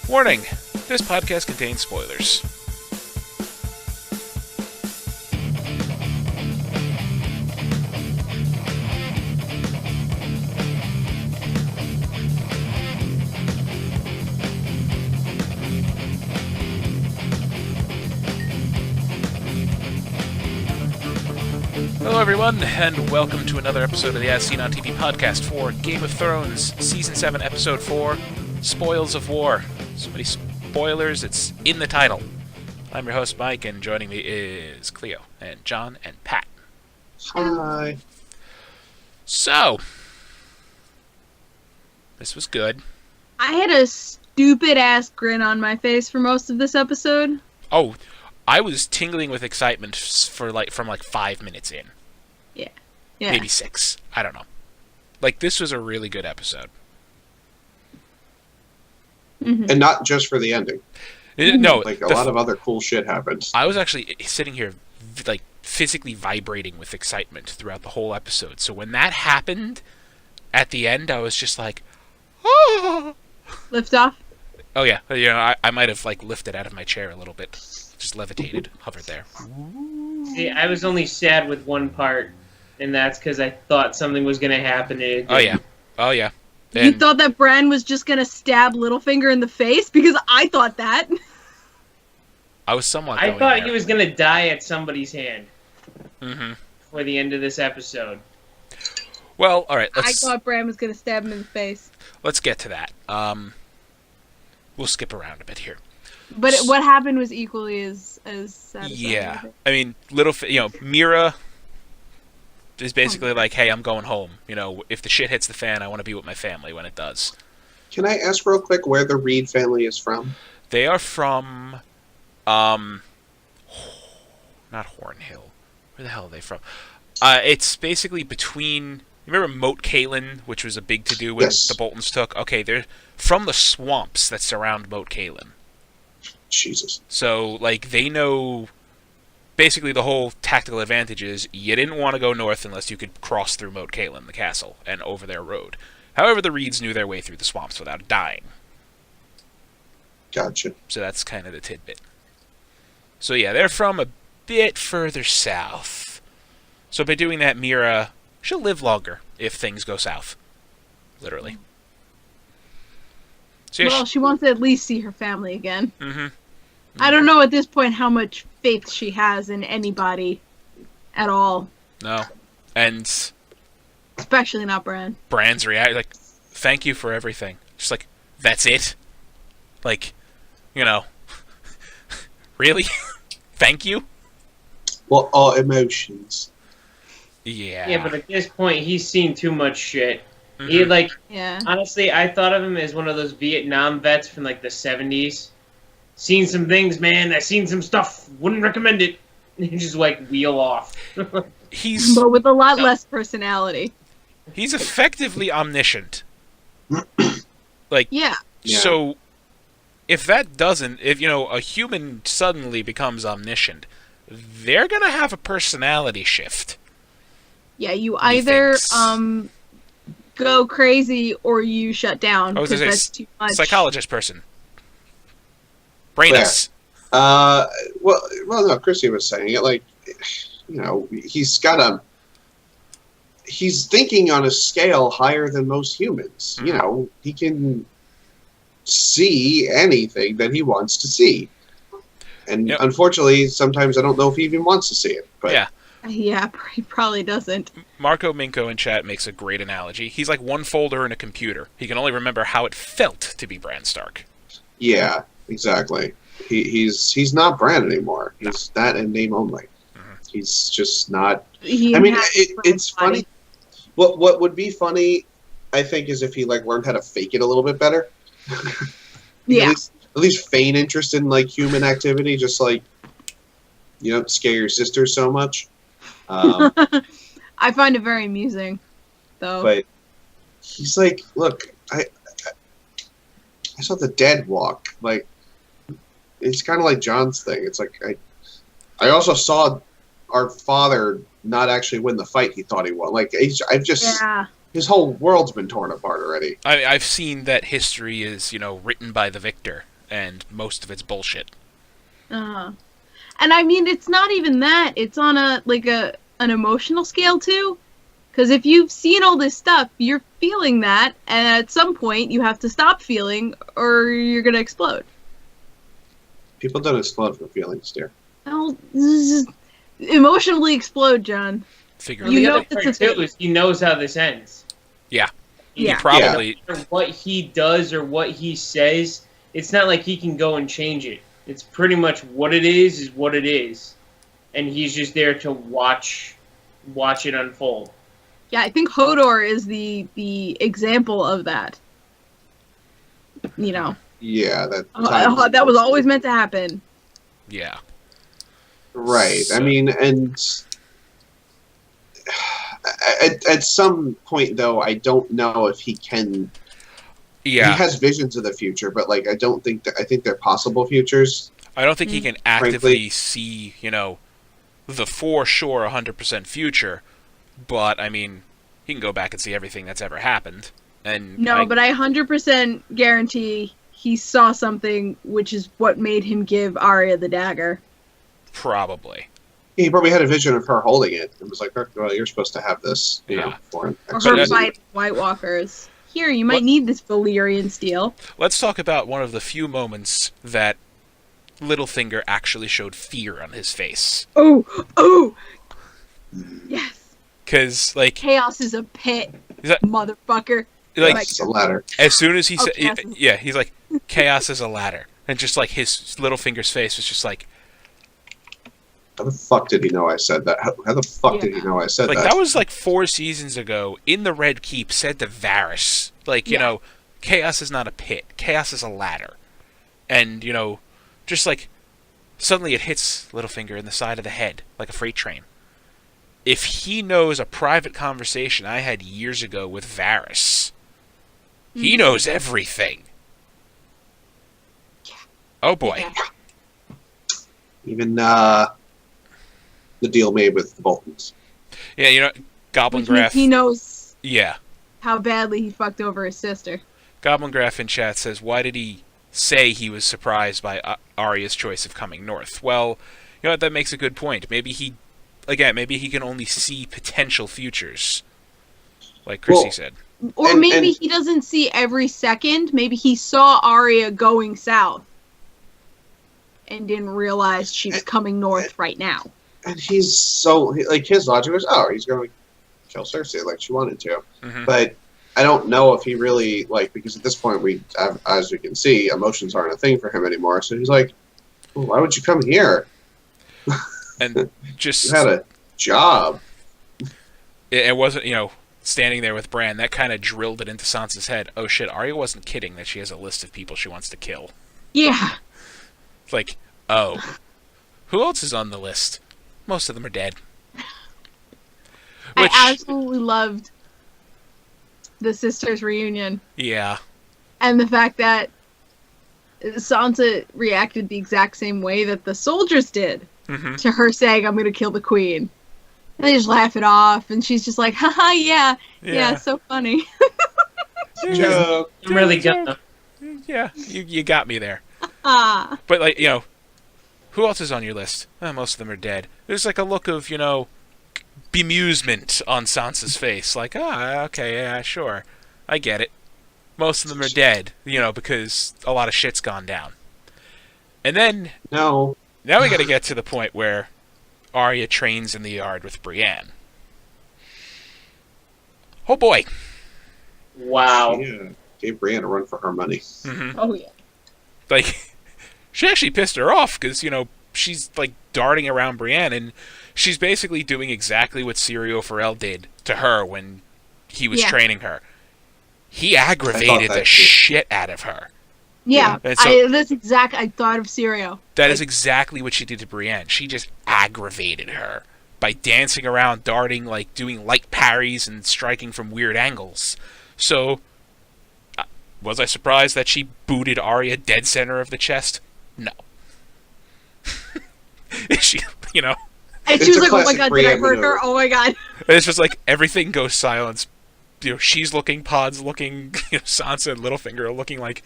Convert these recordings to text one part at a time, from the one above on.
Warning, this podcast contains spoilers. Hello everyone, and welcome to another episode of the As Seen on TV podcast for Game of Thrones, Season 7, Episode 4, Spoils of War. So many spoilers, it's in the title. I'm your host, Mike, and joining me is Cleo, and John, and Pat. Hi. So, this was good. I had a stupid-ass grin on my face for most of this episode. Oh, I was tingling with excitement from 5 minutes in. Yeah. Maybe 6. I don't know. This was a really good episode. Mm-hmm. And not just for the ending. No, a lot of other cool shit happens. I was actually sitting here, physically vibrating with excitement throughout the whole episode. So when that happened, at the end, I was just like, oh! Lift off? Oh, yeah. I might have, lifted out of my chair a little bit. Just levitated, hovered there. See, I was only sad with one part, and that's because I thought something was going to happen. Oh, yeah. You thought that Bran was just gonna stab Littlefinger in the face? Because I thought that. I was somewhat I going thought there. he was going to die at somebody's hand Mm-hmm. for the end of this episode. Well, all right. I thought Bran was gonna stab him in the face. Let's get to that. We'll skip around a bit here. But what happened was equally as satisfying. Yeah. I mean, Mira is basically like, hey, I'm going home. If the shit hits the fan, I want to be with my family when it does. Can I ask real quick where the Reed family is from? They are from, not Hornhill. Where the hell are they from? It's basically between, you remember Moat Cailin, which was a big to-do when Yes. the Boltons took? Okay, they're from the swamps that surround Moat Cailin. Jesus. So, they know basically the whole tactical advantage is you didn't want to go north unless you could cross through Moat Cailin, the castle, and over their road. However, the Reeds knew their way through the swamps without dying. Gotcha. So that's kind of the tidbit. So yeah, they're from a bit further south. So by doing that, Mira, she'll live longer if things go south. Literally. So yeah, Well, she wants to at least see her family again. mm-hmm. I don't know at this point how much faith she has in anybody at all. No. And Especially not Bran. Bran's react thank you for everything. Just that's it? Really? Thank you? Well, all emotions. Yeah. Yeah, but at this point, he's seen too much shit. Mhm. He, Yeah. honestly, I thought of him as one of those Vietnam vets from, the 70s. Seen some things, man. I seen some stuff. Wouldn't recommend it. And just, wheel off. He's But with a lot less personality. he's effectively omniscient. Yeah. Yeah. So if a human suddenly becomes omniscient, they're gonna have a personality shift. Yeah, you either Methinks. go crazy or you shut down I was because gonna that's say too much. psychologist person. Brainless. Well, no, Chrissy was saying it, he's thinking on a scale higher than most humans. Mhm. He can see anything that he wants to see. And Yep. unfortunately, sometimes I don't know if he even wants to see it. But Yeah. Yeah, he probably doesn't. Marco Minko in chat makes a great analogy. He's like one folder in a computer. He can only remember how it felt to be Bran Stark. Yeah, exactly. He's not Bran anymore. He's that in name only. Mhm. He's just not. He I mean, inhabits it's Bran's body. funny. What would be funny, I think, is if he learned how to fake it a little bit better. Yeah. At least feign interest in human activity, just scare your sister so much. I find it very amusing, though. But he's look, I saw the dead walk. It's kind of like John's thing. It's I also saw our father not actually win the fight he thought he won. Yeah. His whole world's been torn apart already. I've seen that history is, written by the victor. and most of it's bullshit. And I mean, it's not even that. It's on an emotional scale too. Because if you've seen all this stuff, you're feeling that, and at some point you have to stop feeling, or you're gonna explode. People don't explode from feelings, dear. Well, emotionally explode, John. Figure And the know other it's part a too thing. is he knows how this ends. Yeah. He Yeah. probably... No matter what he does or what he says, it's not like he can go and change it. It's pretty much what it is what it is, and he's just there to watch it unfold. Yeah, I think Hodor is the example of that. You know, Yeah, that. that was always meant to happen. Yeah. Right. So- I mean, and at some point, though, I don't know if he can. Yeah. He has visions of the future, but like I don't think that. I think they're possible futures. I don't think he can actively Frankly. see, the for sure 100% future, but, I mean, he can go back and see everything that's ever happened. And No, but I 100% guarantee he saw something, which is what made him give Arya the dagger. Probably. He probably had a vision of her holding it. It was like, oh, well, you're supposed to have this, you know, Yeah. for an Or extra her reason. fight White Walkers. Here, you might What- need this Valyrian steel. Let's talk about one of the few moments that Littlefinger actually showed fear on his face. Oh! Yes! Because, like, Chaos is a pit, Is that- motherfucker. like It's a ladder. as soon as he Oh, said, chaos is- yeah, he's like, chaos is a ladder. And just, like, his Littlefinger's face was just like, How the fuck did he know I said that? How the fuck did he know I said like, that? that was, like, 4 seasons ago, in the Red Keep, said to Varys, like, Yeah. chaos is not a pit. Chaos is a ladder. And, just, like, suddenly it hits Littlefinger in the side of the head, like a freight train. If he knows a private conversation I had years ago with Varys, he knows everything. Oh, boy. Yeah. Even the deal made with the Boltons. Yeah, Goblin Which means Graph. he knows Yeah. how badly he fucked over his sister. Goblin Graph in chat says, why did he say he was surprised by Arya's choice of coming north? Well, you know what, that makes a good point. Maybe he can only see potential futures. Like Chrissy Well, said. Or And- maybe and- he doesn't see every second. Maybe he saw Arya going south and didn't realize she was coming north right now. And he's so like his logic was, oh, he's going to kill Cersei like she wanted to. Mhm. But I don't know if he really like because at this point as we can see, emotions aren't a thing for him anymore. So he's like, well, why would you come here? And just, You had a job. it wasn't, standing there with Bran, that kind of drilled it into Sansa's head. Oh shit, Arya wasn't kidding that she has a list of people she wants to kill. Yeah. It's like, oh, who else is on the list? Most of them are dead. Which, I absolutely loved the sisters' reunion. yeah. And the fact that Sansa reacted the exact same way that the soldiers did Hmm. to her saying, I'm going to kill the queen. And they just laugh it off, and she's just like, haha, yeah, so funny. Joke. I'm really gonna. Yeah, you got me there. Ah. But, like, who else is on your list? Most of them are dead. There's, like, a look of, bemusement on Sansa's face. Like, okay, yeah, sure. I get it. Most of them are dead, because a lot of shit's gone down. And then, No. now we gotta get to the point where Arya trains in the yard with Brienne. Oh, boy. Wow. Yeah. Gave Brienne a run for her money. Hmm. Oh, yeah. Like, she actually pissed her off, because, she's, like, darting around Brienne, and she's basically doing exactly what Syrio Forel did to her when he was Yeah. training her. He aggravated that the too. shit out of her. Yeah, And so- I thought of Syrio. That is exactly what she did to Brienne. She just aggravated her by dancing around, darting, like, doing light parries and striking from weird angles. So, was I surprised that she booted Arya dead center of the chest? No. She, And It's she was a like, oh my classic god, did I Brienne hurt her? maneuver. Oh my god. it's just like everything goes silence. She's looking, Pod's looking, Sansa and Littlefinger are looking like,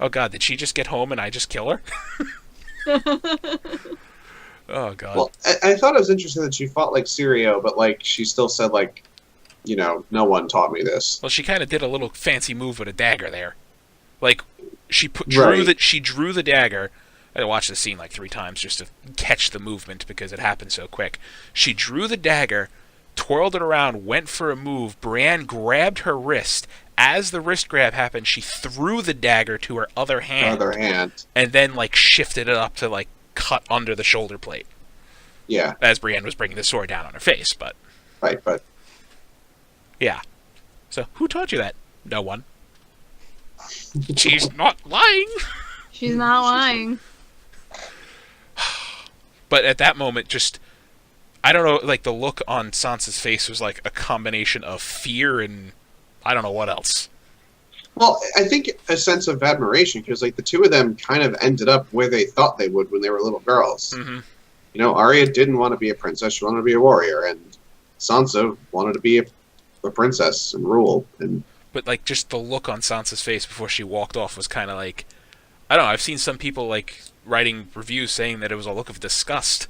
oh god, did she just get home and I just kill her? Oh god. Well, I thought it was interesting that she fought like Sirio, but like she still said like, no one taught me this. Well, she kind of did a little fancy move with a dagger there. Like, she Right. drew the dagger. I watched the scene like 3 times just to catch the movement because it happened so quick. She drew the dagger, twirled it around, went for a move. Brienne grabbed her wrist. As the wrist grab happened, she threw the dagger to her other hand. Other hand. And then, like, shifted it up to, like, cut under the shoulder plate. Yeah. As Brienne was bringing the sword down on her face, but... Right, but Yeah. So, who taught you that? No one. She's not lying! She's not lying. But at that moment, just... I don't know, like, the look on Sansa's face was like a combination of fear and... I don't know what else. well, I think a sense of admiration because like the two of them kind of ended up where they thought they would when they were little girls. Mm-hmm. Arya didn't want to be a princess; she wanted to be a warrior, and Sansa wanted to be a princess and rule. And But, like, just the look on Sansa's face before she walked off was kind of like... I don't know, I've seen some people, like, writing reviews saying that it was a look of disgust.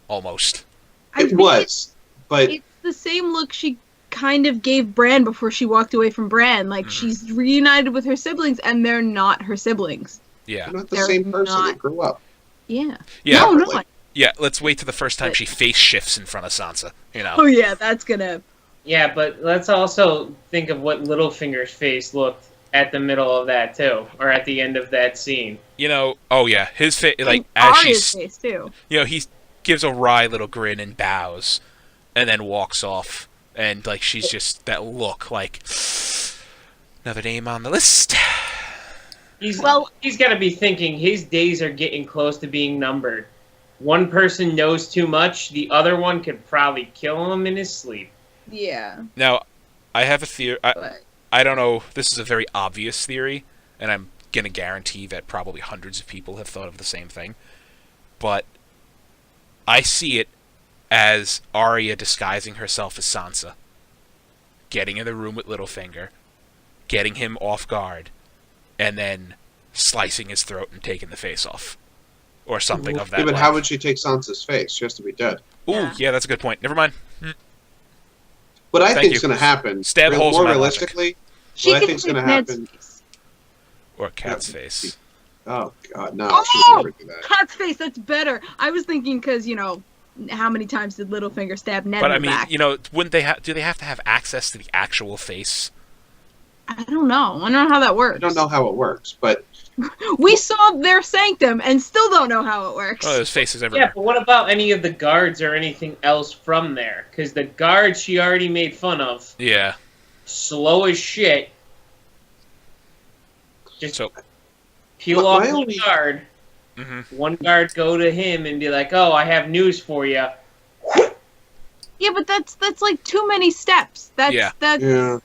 Almost. I it think was, but It's the same look she kind of gave Bran before she walked away from Bran. Like, she's reunited with her siblings, and they're not her siblings. Yeah. they're not the they're same person not- that grew up. Yeah. Yeah. No, Separately. not. Yeah, let's wait till the first time she face shifts in front of Sansa, Oh, yeah, that's gonna... Yeah, but let's also think of what Littlefinger's face looked at the middle of that too, or at the end of that scene. Oh yeah, his face, like, and as Arya's she's... face, too. He gives a wry little grin and bows, and then walks off. And, like, she's just that look, like, another name on the list. He's got to be thinking his days are getting close to being numbered. One person knows too much, the other one could probably kill him in his sleep. Yeah. Now, I have a theory. But... I don't know. This is a very obvious theory, and I'm going to guarantee that probably hundreds of people have thought of the same thing. But I see it as Arya disguising herself as Sansa, getting in the room with Littlefinger, getting him off guard, and then slicing his throat and taking the face off. Or something of that Yeah, but like. how would she take Sansa's face? She has to be dead. Ooh, yeah, that's a good point. Never mind. What I Thank think is you. going to happen, Stab holes in more my realistically, She what I can think's take going to Ned's happen. face. Or Cat's face. Oh God, no! Oh! She would never do that. Cat's face, that's better. I was thinking because, how many times did Littlefinger stab Ned But in I the mean, back? wouldn't they do they have to have access to the actual face? I don't know. I don't know how that works. I don't know how it works, but We saw their sanctum and still don't know how it works. Oh, there's faces Yeah, everywhere. but what about any of the guards or anything else from there? Because the guards she already made fun of, Yeah. slow as shit. Just So, peel My off one only- guard, mhm. one guard go to him and be like, "Oh, I have news for you." Yeah, but that's like too many steps. That's Yeah. yeah.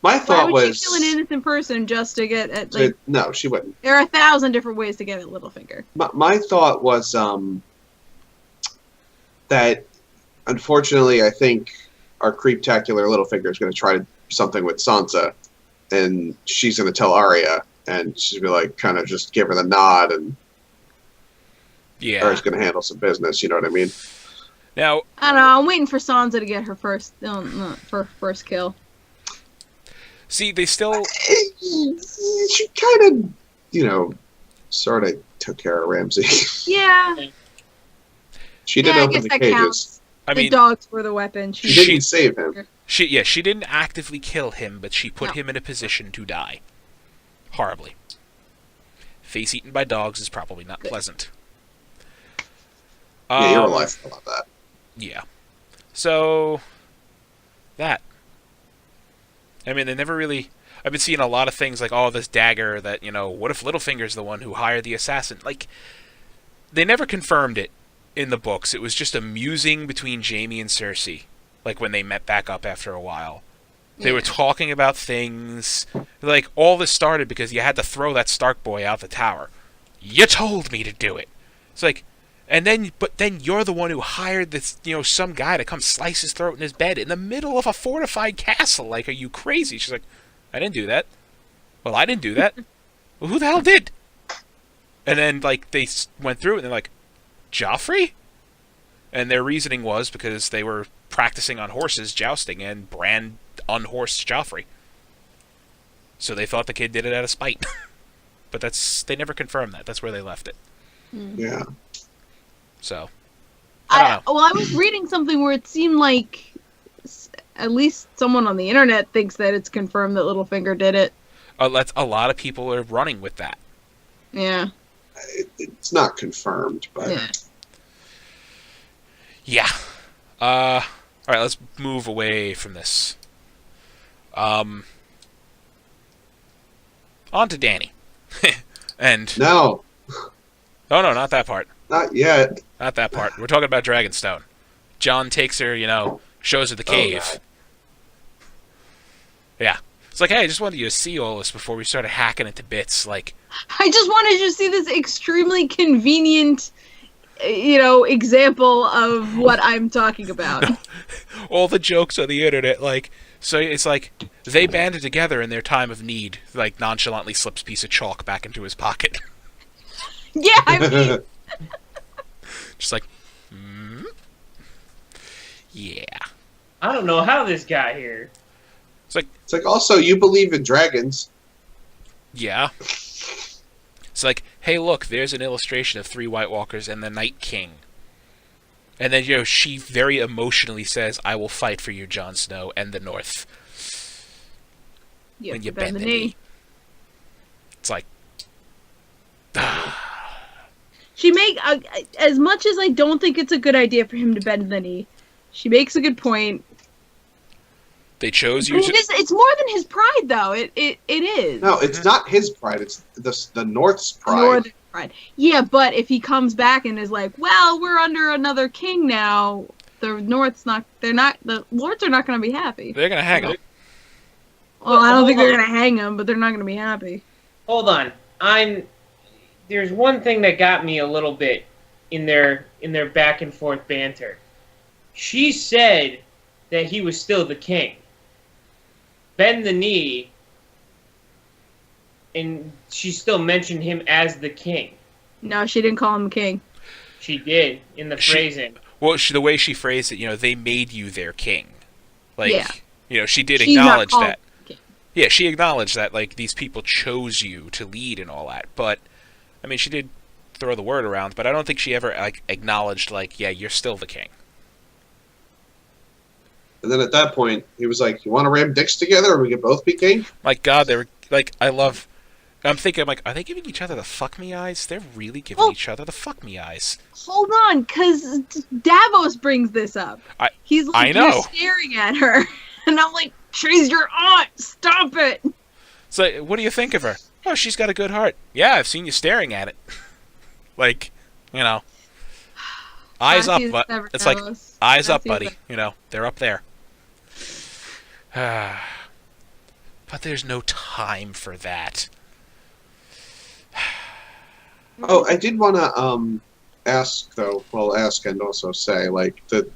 My Why thought would was she kill an innocent person just to get at like? no, she wouldn't. There are 1,000 different ways to get at Littlefinger. My thought was that unfortunately, I think our creeptacular Littlefinger is going to try to do something with Sansa, and she's going to tell Arya, and she's going to like kind of just give her the nod, and Yeah. Arya's going to handle some business. You know what I mean? Now, I don't know. I'm waiting for Sansa to get her first kill. see, they still. She kind of, sort of took care of Ramsay. Yeah. She did Yeah, I open guess the that cages. counts. I The mean, dogs were the weapon. She didn't save him. she didn't actively kill him, but she put No. him in a position to die. Horribly. Face eaten by dogs is probably not Good. pleasant. Yeah, you're alive for all of that. Yeah. So, that. I mean, they never really... I've been seeing a lot of things like, oh, this dagger that, what if Littlefinger's the one who hired the assassin? Like, they never confirmed it in the books. It was just a musing between Jaime and Cersei, like when they met back up after a while. They were talking about things. Like, all this started because you had to throw that Stark boy out the tower. You told me to do it. It's like... But then you're the one who hired this, some guy to come slice his throat in his bed in the middle of a fortified castle. Like, are you crazy? She's like, I didn't do that. Well, I didn't do that. well, who the hell did? And then, like, they went through it, and they're like, Joffrey? And their reasoning was because they were practicing on horses, jousting, and Bran unhorsed Joffrey. So they thought the kid did it out of spite. But they never confirmed that. That's where they left it. Yeah. So, I don't know. Well, I was reading something where it seemed like at least someone on the internet thinks that it's confirmed that Littlefinger did it. A lot of people are running with that. Yeah. It's not confirmed, but Yeah. Yeah. All right, let's move away from this. On to Dany. And no, oh no, not that part. not yet. Not that part. We're talking about Dragonstone. John takes her, shows her the cave. God. Yeah. It's like, hey, I just wanted you to see all this before we started hacking it to bits. Like, I just wanted you to see this extremely convenient, example of what I'm talking about. all the jokes on the internet, like, so it's like, they banded together in their time of need, like, nonchalantly slips a piece of chalk back into his pocket. Yeah, I mean, Just like, yeah. I don't know how this got here. It's like, also, you believe in dragons. Yeah. It's like, hey, look, there's an illustration of 3 White Walkers and the Night King. And then, she very emotionally says, I will fight for you, Jon Snow, and the North. you When have you to bend bend the the knee. knee. It's like, She as much as I don't think it's a good idea for him to bend the knee, she makes a good point. they chose I you mean, to... it's more than his pride, though. It is. No, it's not his pride. It's the North's pride. Northern pride. Yeah, but if he comes back and is like, well, we're under another king now, the Lords are not going to be happy. They're going to hang him. Well, I don't think Hold they're on. going to hang him, but they're not going to be happy. Hold on. There's one thing that got me a little bit in their back and forth banter. She said that he was still the king. Bend the knee, and she still mentioned him as the king. No, she didn't call him king. She did in the phrasing. Well, the way she phrased it, they made you their king. Like, Yeah. she did She's not acknowledge called that. king. Yeah, she acknowledged that, like, these people chose you to lead and all that. But, I mean, she did throw the word around, but I don't think she ever, like, acknowledged, like, yeah, you're still the king. And then at that point, he was like, you want to ram dicks together or we can both be king? My God, they were, like, I'm thinking, like, are they giving each other the fuck me eyes? They're really giving Well- each other the fuck me eyes. Hold on, because Davos brings this up. He's like, I know. you're staring at her. And I'm like, she's your aunt. Stop it. So, what do you think of her? Oh, she's got a good heart. Yeah, I've seen you staring at it. Like, eyes up, Matthew's but never it's like, jealous. eyes up, Matthew's buddy. They're up there. But there's no time for that. Oh, I did want to ask though. Well, ask and also say like the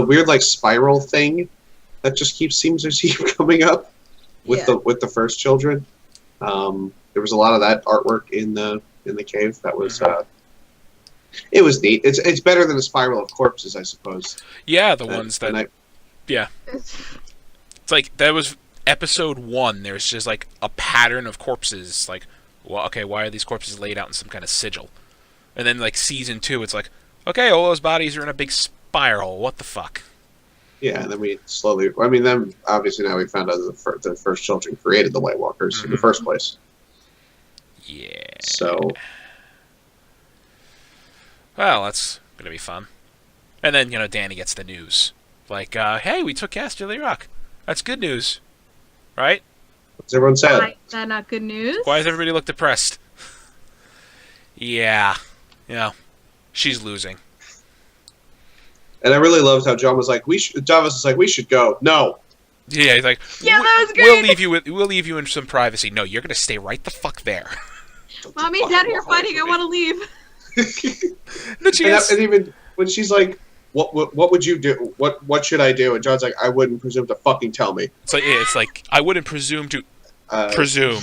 weird like spiral thing that just seems to keep coming up with Yeah. the first children. There was a lot of that artwork in the cave. That was it was neat. It's better than a spiral of corpses, I suppose. Yeah, the And- ones that... and I- It's like, that was episode 1. There's just, like, a pattern of corpses. Like, well, okay, why are these corpses laid out in some kind of sigil? And then, like, season 2, it's like, okay, all those bodies are in a big spiral. What the fuck? Yeah, and then we slowly. I mean, then obviously now we found out that the first children created the White Walkers in the first place. Yeah. So Well, that's gonna be fun. And then, Dany gets the news. Like, hey, we took Casterly Rock. That's good news. Right? what's everyone said? Why is that not good news? Why does everybody look depressed? Yeah. She's losing. And I really loved how John was like, Jarvis was like, we should go. No. Yeah, he's like, Yeah, that was We'll great." leave you in some privacy. No, you're gonna stay right the fuck there. Mommy, Daddy are fighting. I want to leave. Then she has- And even when she's like, what would you do? What should I do? And John's like, I wouldn't presume to fucking tell me. it's like I wouldn't presume to Uh, presume.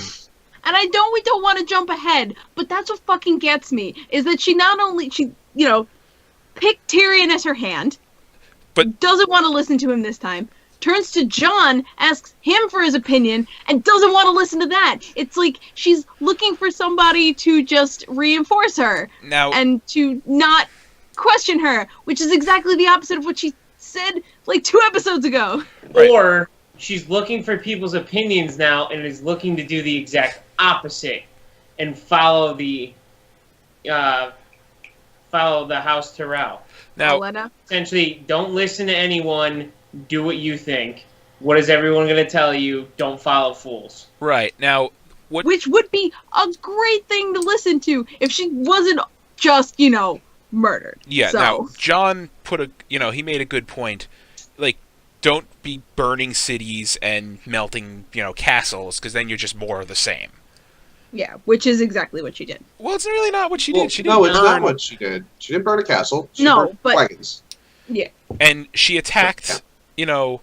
And we don't want to jump ahead, but that's what fucking gets me, is that she not only, picked Tyrion as her hand, but doesn't want to listen to him this time, turns to Jon, asks him for his opinion, and doesn't want to listen to that. It's like she's looking for somebody to just reinforce her now, and to not question her, which is exactly the opposite of what she said like 2 episodes ago. Right. Or she's looking for people's opinions now and is looking to do the exact opposite and follow the House Tyrell. now, Olenna. Essentially, don't listen to anyone. Do what you think. What is everyone going to tell you? Don't follow fools. right now, what? Which would be a great thing to listen to if she wasn't just, murdered. Yeah. So, Now, John he made a good point. Like, don't be burning cities and melting, castles, because then you're just more of the same. yeah, which is exactly what she did. Well, it's really not what she Well, did. She didn't no, it's not burn- what she did. She didn't burn a castle. She No, burned but- wagons. And she attacked, She an fought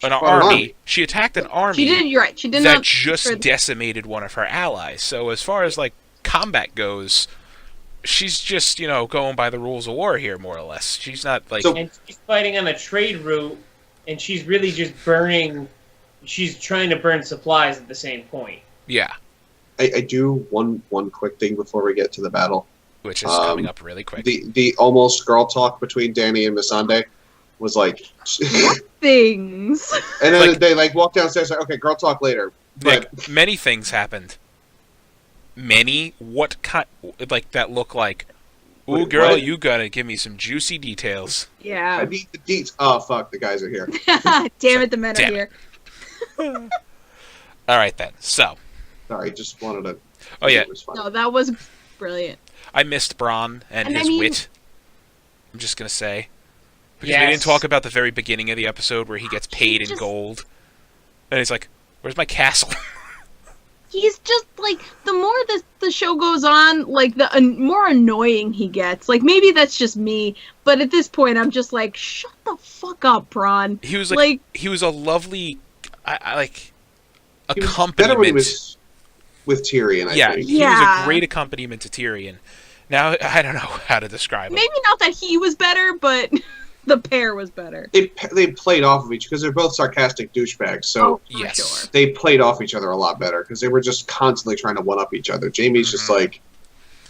an army. army. She attacked an army She didn't. You're right. She did that not. just decimated one of her allies. So as far as like combat goes, she's just going by the rules of war here, more or less. She's not like So- And she's fighting on a trade route, and she's really just burning. She's trying to burn supplies at the same point. yeah, I do one quick thing before we get to the battle. which is coming up really quick. The almost girl talk between Dany and Missandei was like, Things. and then Like- they like walk downstairs like, okay, girl talk later. But Nick, many things happened. Many what kind like that look like. Ooh, Wait, girl, what? you gotta give me some juicy details. I Yeah. need the deets. Oh fuck, the guys are here. Damn it, the men are Damn here. All right then. So, Sorry, just wanted to. oh yeah, It was fun. No, that was brilliant. I missed Bronn and And I his mean- wit. I'm just gonna say because we Yes. didn't talk about the very beginning of the episode where he gets paid in just- gold, and he's like, "Where's my castle?" He's just like the more the show goes on, like the more annoying he gets. Like maybe that's just me, but at this point I'm just like, shut the fuck up, Bronn. He was Like he was a lovely, I like He was accompaniment. better when he was with Tyrion. I Yeah, think. he was Yeah. a great accompaniment to Tyrion. Now I don't know how to describe him. maybe not that he was better, but the pair was better. They played off of each because they're both sarcastic douchebags. So For Yes. sure. they played off each other a lot better because they were just constantly trying to one up each other. Jamie's just like,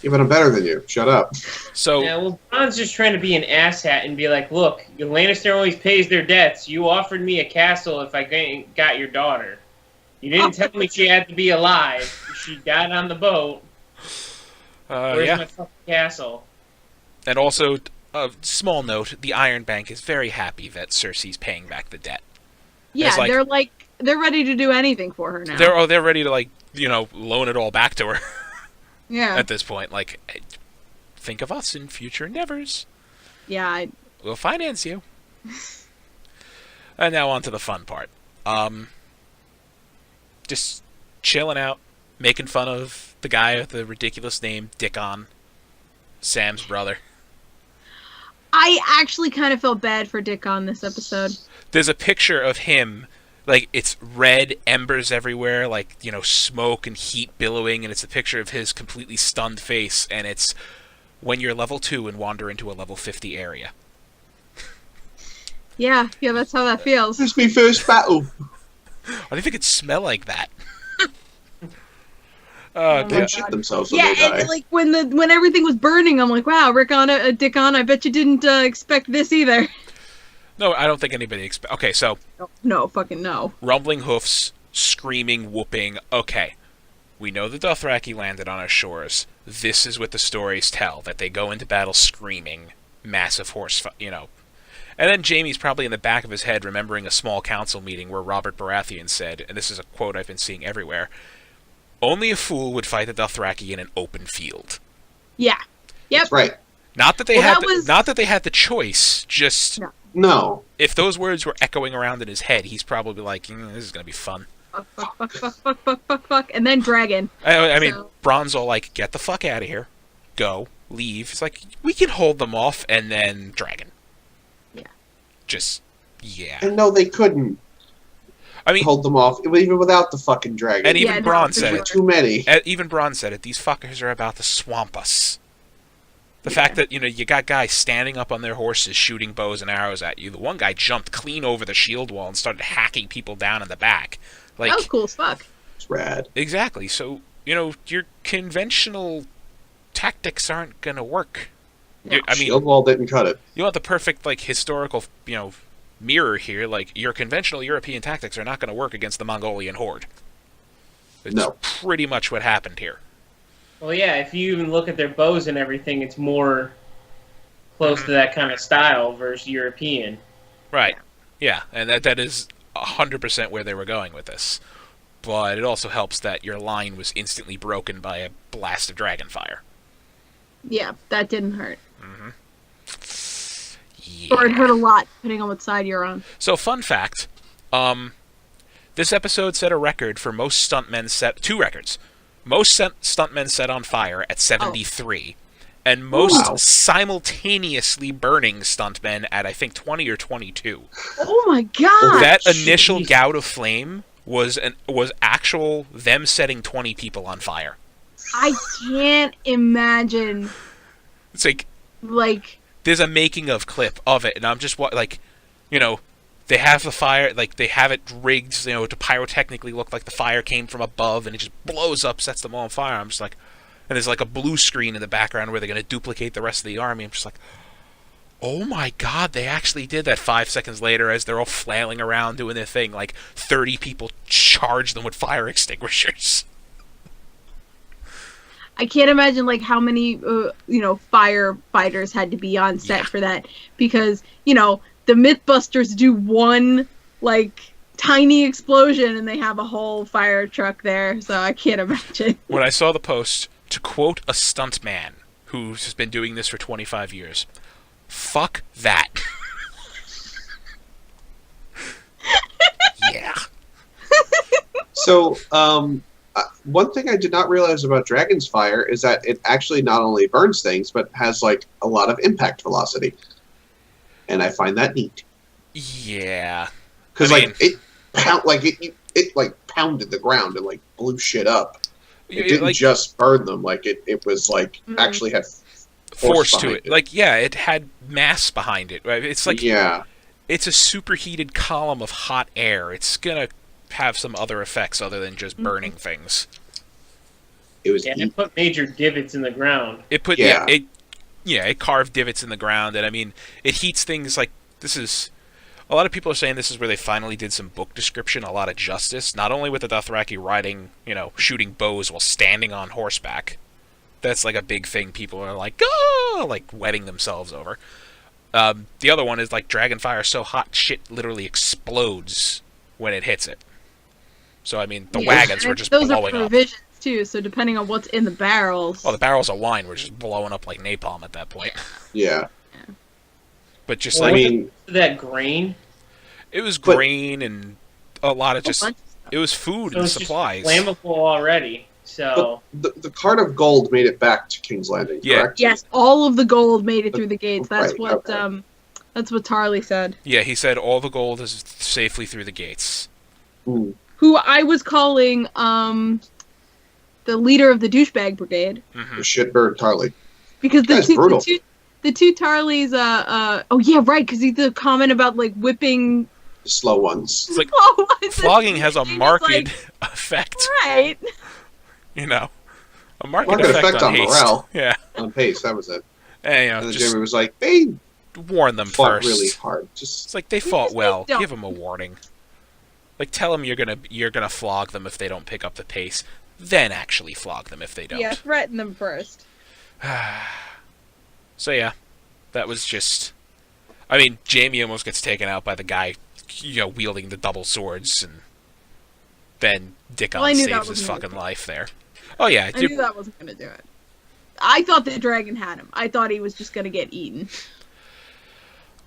yeah, but I'm better than you. Shut up. So Yeah, well, Bron's just trying to be an asshat and be like, look, Lannister always pays their debts. You offered me a castle if I got your daughter. You didn't tell me she had to be alive. She got on the boat. Where's yeah, my fucking castle? and also a small note: the Iron Bank is very happy that Cersei's paying back the debt. Yeah, It's like- they're ready to do anything for her now. They're ready to loan it all back to her yeah, at this point. Like, think of us in future endeavors. yeah. We'll finance you. And now on to the fun part. Just chilling out, making fun of the guy with the ridiculous name, Dickon, Sam's brother. I actually kind of felt bad for Dick on this episode. There's a picture of him, like, it's red, embers everywhere, like, smoke and heat billowing, and it's a picture of his completely stunned face, and it's when you're level 2 and wander into a level 50 area. Yeah, that's how that feels. This is my first battle. I don't think it smell like that. Oh, They God. shit themselves when Yeah, they die. and like when everything was burning, I'm like, wow, Dick on, I bet you didn't expect this either. No, I don't think anybody Okay, so No, fucking no. rumbling hoofs, screaming, whooping. Okay, we know the Dothraki landed on our shores. This is what the stories tell, that they go into battle screaming, massive And then Jaime's probably in the back of his head remembering a small council meeting where Robert Baratheon said, and this is a quote I've been seeing everywhere, "Only a fool would fight the Dothraki in an open field." Yeah. Yep. That's right. Not that they Well, had that was- not that they had the choice, just No. No. if those words were echoing around in his head, he's probably like, this is going to be fun. Fuck, and then dragon. I mean, So- Bronn's all like, get the fuck out of here. Go. Leave. It's like, we can hold them off, and then dragon. Yeah. Just, yeah. And no, they couldn't. I mean, hold them off, even without the fucking dragon. and even Yeah, no, Braun for said There it. were too many. Even Braun said it. These fuckers are about to swamp us. The fact that, you got guys standing up on their horses shooting bows and arrows at you. The one guy jumped clean over the shield wall and started hacking people down in the back. Like, That was cool as fuck. It's rad. exactly. So, your conventional tactics aren't going to work. I mean, Shield wall didn't cut it. you want the perfect, like, historical, mirror here. Like, your conventional European tactics are not going to work against the Mongolian horde. It's No. pretty much what happened here. Well, yeah, if you even look at their bows and everything, it's more close to that kind of style versus European. Right. Yeah, and that is 100% where they were going with this. But it also helps that your line was instantly broken by a blast of dragonfire. Yeah, that didn't hurt. Yeah. Or it hurt a lot, depending on what side you're on. So, fun fact, this episode set a record for most stuntmen set... 2 records. Most stuntmen set on fire at 73. And most Wow. simultaneously burning stuntmen at, I think, 20 or 22. Oh my god! That initial jeez. gout of flame was actual them setting 20 people on fire. I can't imagine, It's like, like, there's a making of clip of it, and I'm just they have the fire, like they have it rigged, to pyrotechnically look like the fire came from above, and it just blows up, sets them all on fire. I'm just like, and there's like a blue screen in the background where they're gonna duplicate the rest of the army. I'm just like, oh my god, they actually did that. 5 seconds later, as they're all flailing around doing their thing, like 30 people charge them with fire extinguishers. I can't imagine, like, how many, firefighters had to be on set Yeah. for that. Because, the Mythbusters do one, like, tiny explosion and they have a whole fire truck there. So I can't imagine. When I saw the post, to quote a stuntman who's been doing this for 25 years, fuck that. Yeah. So, one thing I did not realize about Dragon's Fire is that it actually not only burns things, but has like a lot of impact velocity, and I find that neat Yeah. because I mean- it pounded the ground and like blew shit up. It didn't Like, just burn them; like it was like Mhm. actually had force to behind it. Like, yeah, it had mass behind it. Right? It's like, yeah, it's a superheated column of hot air. It's gonna have some other effects other than just burning things. it was Yeah, neat. it put major divots in the ground. It put Yeah. it carved divots in the ground, and I mean it heats things. Like, this is a lot of people are saying this is where they finally did some book description, a lot of justice. Not only with the Dothraki riding, shooting bows while standing on horseback. That's like a big thing. People are like, oh, like wetting themselves over. The other one is like Dragonfire so hot shit literally explodes when it hits it. So I mean the Yeah. wagons were And just those blowing are up. provisions, too, so depending on what's in the barrels. Oh, the barrels of wine were just blowing up like napalm at that point. Yeah, But just Well, like I mean, That grain, it was but- grain and a lot of just bunch of stuff. it was food so and it's supplies. just flammable already. So the cart of gold made it back to King's Landing. Yeah. Correct? Yes, all of the gold made it through the gates. That's Right, what okay. that's what Tarly said. Yeah, he said all the gold is safely through the gates. Mm. Who I was calling the leader of the douchebag brigade, Hmm. The shitbird Tarly. because That's brutal. the two Tarleys oh yeah, right, because he's the comment about like whipping The slow ones. It's like slow ones. flogging has a He was marked like, effect, right. a marked Marked effect, effect on haste. morale. Yeah, On pace, that was it. and And then just Jamie was like, they warn them fought first. really hard. Just It's like they fought just well. don't. Give them a warning. Like, tell them you're gonna flog them if they don't pick up the pace. Then actually flog them if they don't. Yeah, threaten them first. So yeah, that was just. I mean, Jamie almost gets taken out by the guy, wielding the double swords, and then Dickon Well, I knew that saves his wasn't gonna fucking do it. life there. Oh yeah, I knew that wasn't gonna do it. I thought the dragon had him. I thought he was just gonna get eaten.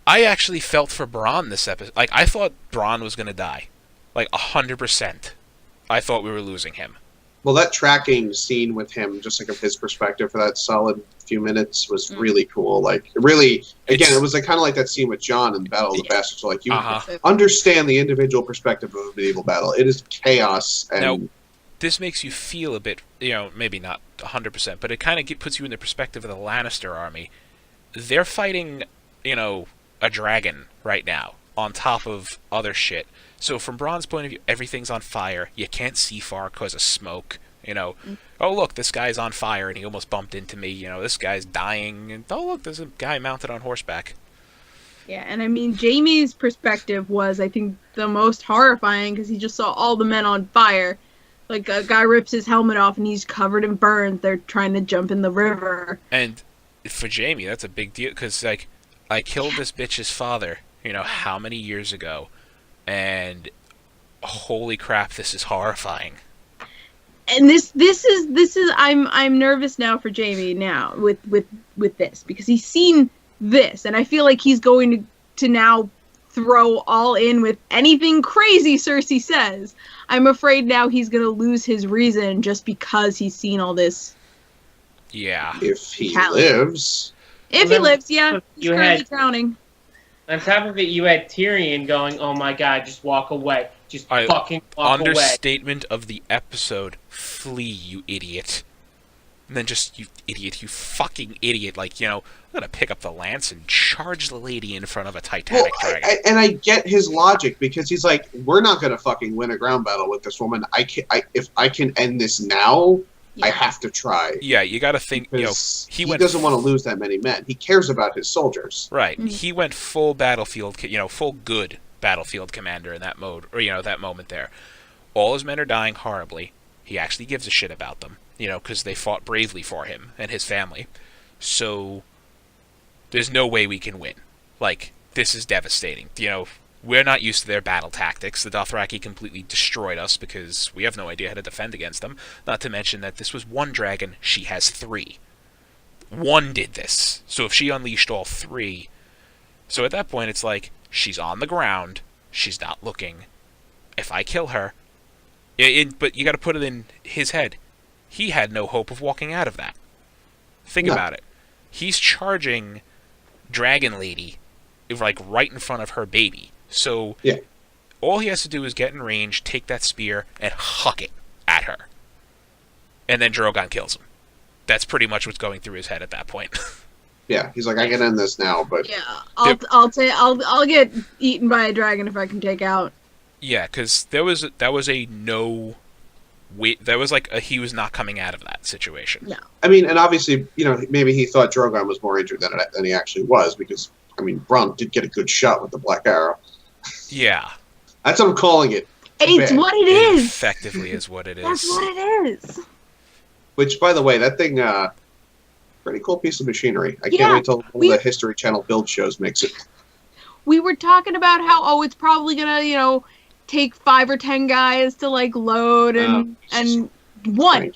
I actually felt for Bronn this episode. Like, I thought Bronn was gonna die, like 100%. I thought we were losing him. Well, that tracking scene with him, just like of his perspective for that solid few minutes, was really cool. Like, really, again, it was like kind of like that scene with John in Battle of the Bastards. So, like, you understand the individual perspective of a medieval battle. It is chaos. And now, this makes you feel a bit, maybe not 100%, but it kind of puts you in the perspective of the Lannister army. They're fighting, a dragon right now on top of other shit. So from Bronn's point of view, everything's on fire. You can't see far because of smoke. Oh, look, this guy's on fire and he almost bumped into me. This guy's dying. And, oh, look, there's a guy mounted on horseback. Yeah, and I mean, Jaime's perspective was, I think, the most horrifying because he just saw all the men on fire. Like, a guy rips his helmet off and he's covered in burns. They're trying to jump in the river. And for Jaime, that's a big deal because, like, I killed this bitch's father, how many years ago? And holy crap, this is horrifying. And this is I'm nervous now for Jaime now with this because he's seen this and I feel like he's going to now throw all in with anything crazy Cersei says. I'm afraid now he's going to lose his reason just because he's seen all this. Yeah. If he lives. If he lives, yeah. He's currently drowning. On top of it, you had Tyrion going, "Oh my God, just walk away, just fucking walk away." Understatement of the episode: flee, you idiot. And then just, you idiot, you fucking idiot. Like, I'm gonna pick up the lance and charge the lady in front of a Titanic dragon. And I get his logic because he's like, we're not gonna fucking win a ground battle with this woman. If I can end this now. Yeah. I have to try. Yeah, you got to think. He doesn't want to lose that many men. He cares about his soldiers. Right. Mm-hmm. He went full battlefield. Full good battlefield commander in that mode, or that moment there. All his men are dying horribly. He actually gives a shit about them. Because they fought bravely for him and his family. So there's no way we can win. Like, this is devastating. We're not used to their battle tactics. The Dothraki completely destroyed us because we have no idea how to defend against them. Not to mention that this was one dragon, she has 3. One did this. So if she unleashed all 3... So at that point, it's like, she's on the ground, she's not looking. If I kill her... but you gotta put it in his head. He had no hope of walking out of that. Think about it. He's charging Dragon Lady, like, right in front of her baby. So all he has to do is get in range, take that spear, and huck it at her. And then Drogon kills him. That's pretty much what's going through his head at that point. Yeah, he's like, I can end this now, but I'll get eaten by a dragon if I can take out. Yeah, because that was a no. That was like he was not coming out of that situation. No. I mean, and obviously, maybe he thought Drogon was more injured than he actually was because, Bronn did get a good shot with the Black Arrow. Yeah. That's what I'm calling it. It's what it is. Effectively is what it is. That's what it is. Which, by the way, that thing, pretty cool piece of machinery. I can't wait till one of the History Channel build shows makes it. We were talking about how, it's probably gonna, take 5 or 10 guys to, like, load and one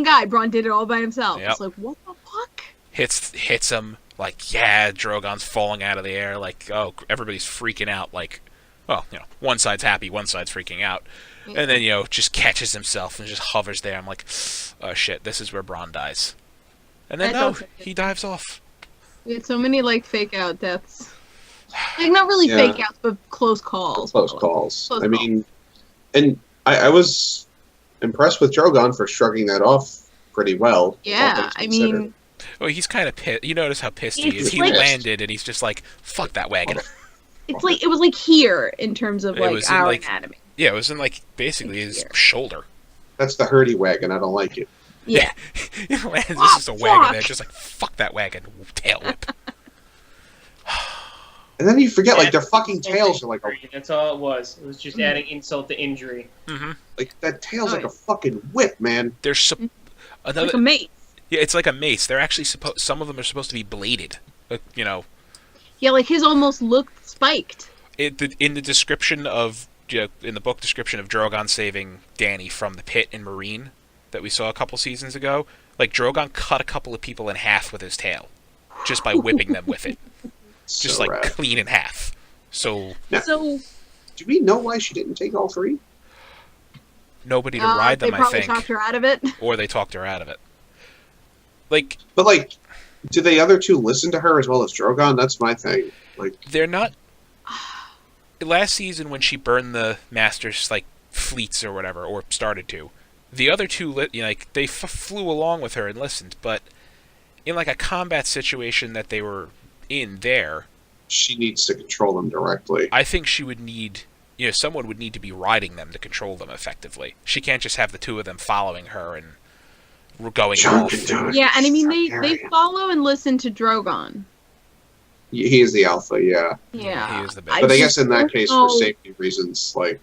guy, Bronn did it all by himself. Yep. It's like, what the fuck? Hits him. Like, yeah, Drogon's falling out of the air. Like, oh, everybody's freaking out. Like, well, one side's happy, one side's freaking out. Yeah. And then, just catches himself and just hovers there. I'm like, oh, shit, this is where Bronn dies. And then, he dives off. We had so many, like, fake-out deaths. Like, not really fake-outs, but close calls. Close calls. And I was impressed with Drogon for shrugging that off pretty well. Yeah, Well, he's kind of pissed. You notice how pissed he is. He landed, and he's just like, fuck that wagon. It was like here, in terms of, like, our anatomy. Yeah, it was in, like, basically his shoulder. That's the hurdy wagon. I don't like it. Yeah. He lands, this is a wagon there, just like, fuck that wagon. Tail whip. And then you forget, like, their fucking tails are like a... That's all it was. It was just adding insult to injury. Mm-hmm. Like, that tail's like a fucking whip, man. There's like a mace. Yeah, it's like a mace. They're actually some of them are supposed to be bladed. Yeah, like his almost looked spiked. In the description of... in the book description of Drogon saving Dany from the pit in Meereen that we saw a couple seasons ago, like, Drogon cut a couple of people in half with his tail. Just by whipping them with it. Just, like, clean in half. So... Now, do we know why she didn't take all 3? nobody to ride them, they I probably think. talked her out of it. Or they talked her out of it. Like, But like, do the other two listen to her as well as Drogon? That's my thing. Like, they're not... Last season, when she burned the Master's, like, fleets or whatever, or started to, the other two, like, they flew along with her and listened, but in, like, a combat situation that they were in there, she needs to control them directly. I think she would need... someone would need to be riding them to control them effectively. She can't just have the two of them following her and going Jon off. can do it. Yeah, and I mean they Targaryen. follow and listen to Drogon. He is the alpha, yeah. Yeah, He is the best. But I just guess in that don't case, know- for safety reasons, like,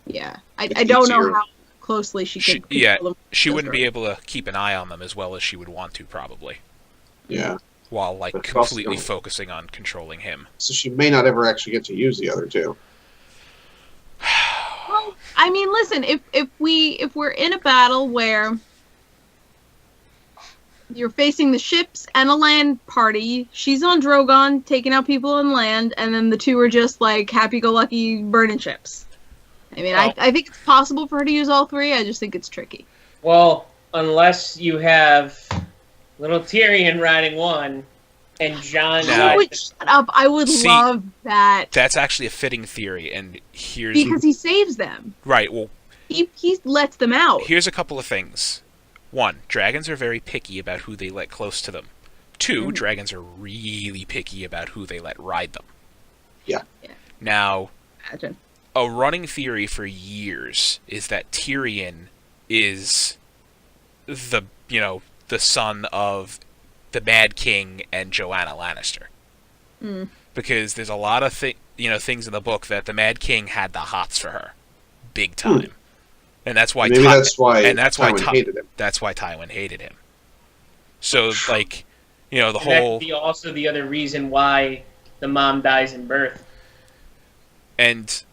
Yeah, It's I don't know easier. how closely she She- could. yeah, control them. She That's wouldn't be right. able to keep an eye on them as well as she would want to, probably, yeah. while, like, But also- completely focusing on controlling him. So she may not ever actually get to use the other two. Well, I mean, listen, if we're in a battle where you're facing the ships and a land party, she's on Drogon taking out people on land, and then the two are just like happy-go-lucky burning ships. I mean, Oh. I think it's possible for her to use all three. I just think it's tricky. Well, unless you have little Tyrion riding one and Jon No. I riding would shut up. I would See, love that That's actually a fitting theory, and here's... because he saves them. Right, well, He lets them out. here's a couple of things. One, dragons are very picky about who they let close to them. Two, Mhm. dragons are really picky about who they let ride them. Yeah. Yeah. Now, Imagine. a running theory for years is that Tyrion is the son of the Mad King and Joanna Lannister. Mm. Because there's a lot of things in the book that the Mad King had the hots for her, big time, and that's why Maybe that's why Tywin Tywin hated him. That's why Tywin hated him. So, like, the And that whole... could be also the other reason why the mom dies in birth. And,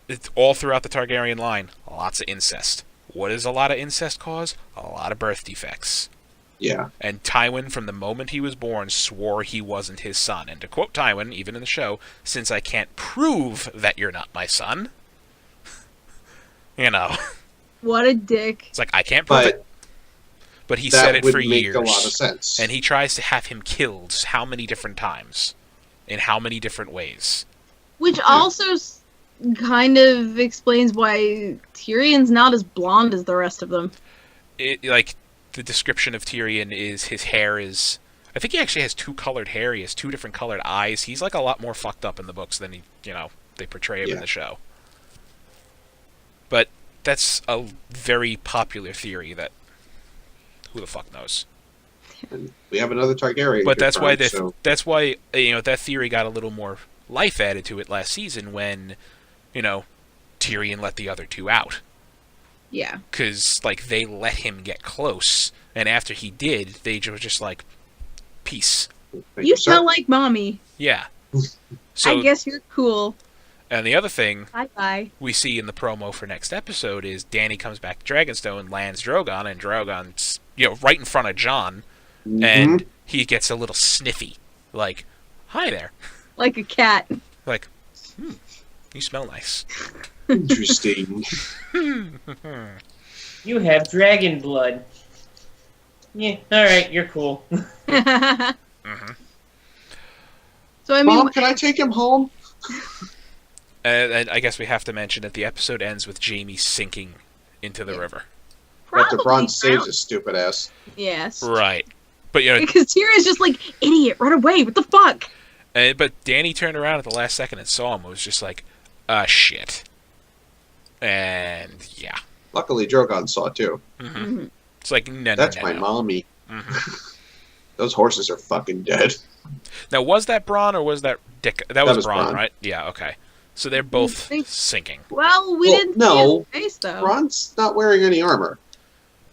it's all throughout the Targaryen line, lots of incest. What does a lot of incest cause? A lot of birth defects. Yeah. And Tywin, from the moment he was born, swore he wasn't his son. And to quote Tywin, even in the show, "Since I can't prove that you're not my son," What a dick. it's like, I can't prove But it. But he that said it would for make years. a lot of sense. And he tries to have him killed how many different times? In how many different ways? Which also kind of explains why Tyrion's not as blonde as the rest of them. Like, the description of Tyrion is his hair is... I think he actually has two colored hair. He has two different colored eyes. He's, like, a lot more fucked up in the books than they portray him in Yeah. the show. But that's a very popular theory that... Who the fuck knows? And we have another Targaryen. But that's why confirmed, so that's why that theory got a little more life added to it last season when Tyrion let the other two out, Yeah. because like they let him get close, and after he did, they were just like, peace. thank You sir. smell like mommy. Yeah. So I guess you're cool. and the other thing Bye bye. we see in the promo for next episode is Dany comes back to Dragonstone, lands Drogon, and Drogon's right in front of Jon. Mhm. And he gets a little sniffy, like, "Hi there," Like a cat. like, "You smell nice." Interesting. You have dragon blood. Yeah, alright, you're cool. So Mm-hmm. I mean, Mom, can I take him home? And I guess we have to mention that the episode ends with Jaime sinking into the river. After Bronn probably saves drowned. his stupid ass. Yes. Right. But Because Tyrion's just like, idiot, run away, what the fuck? but Dany turned around at the last second and saw him. It was just like, shit. And yeah, Luckily, Drogon saw it too. mm-hmm. It's like no, That's no, my no. mommy. Mhm. Those horses are fucking dead. Now, was that Bronn or was that Dick? That was Bronn, Bronn. right? Yeah. Okay. So they're both think- sinking. Well, we Well, didn't no. see his face, though. Bronn's not wearing any armor.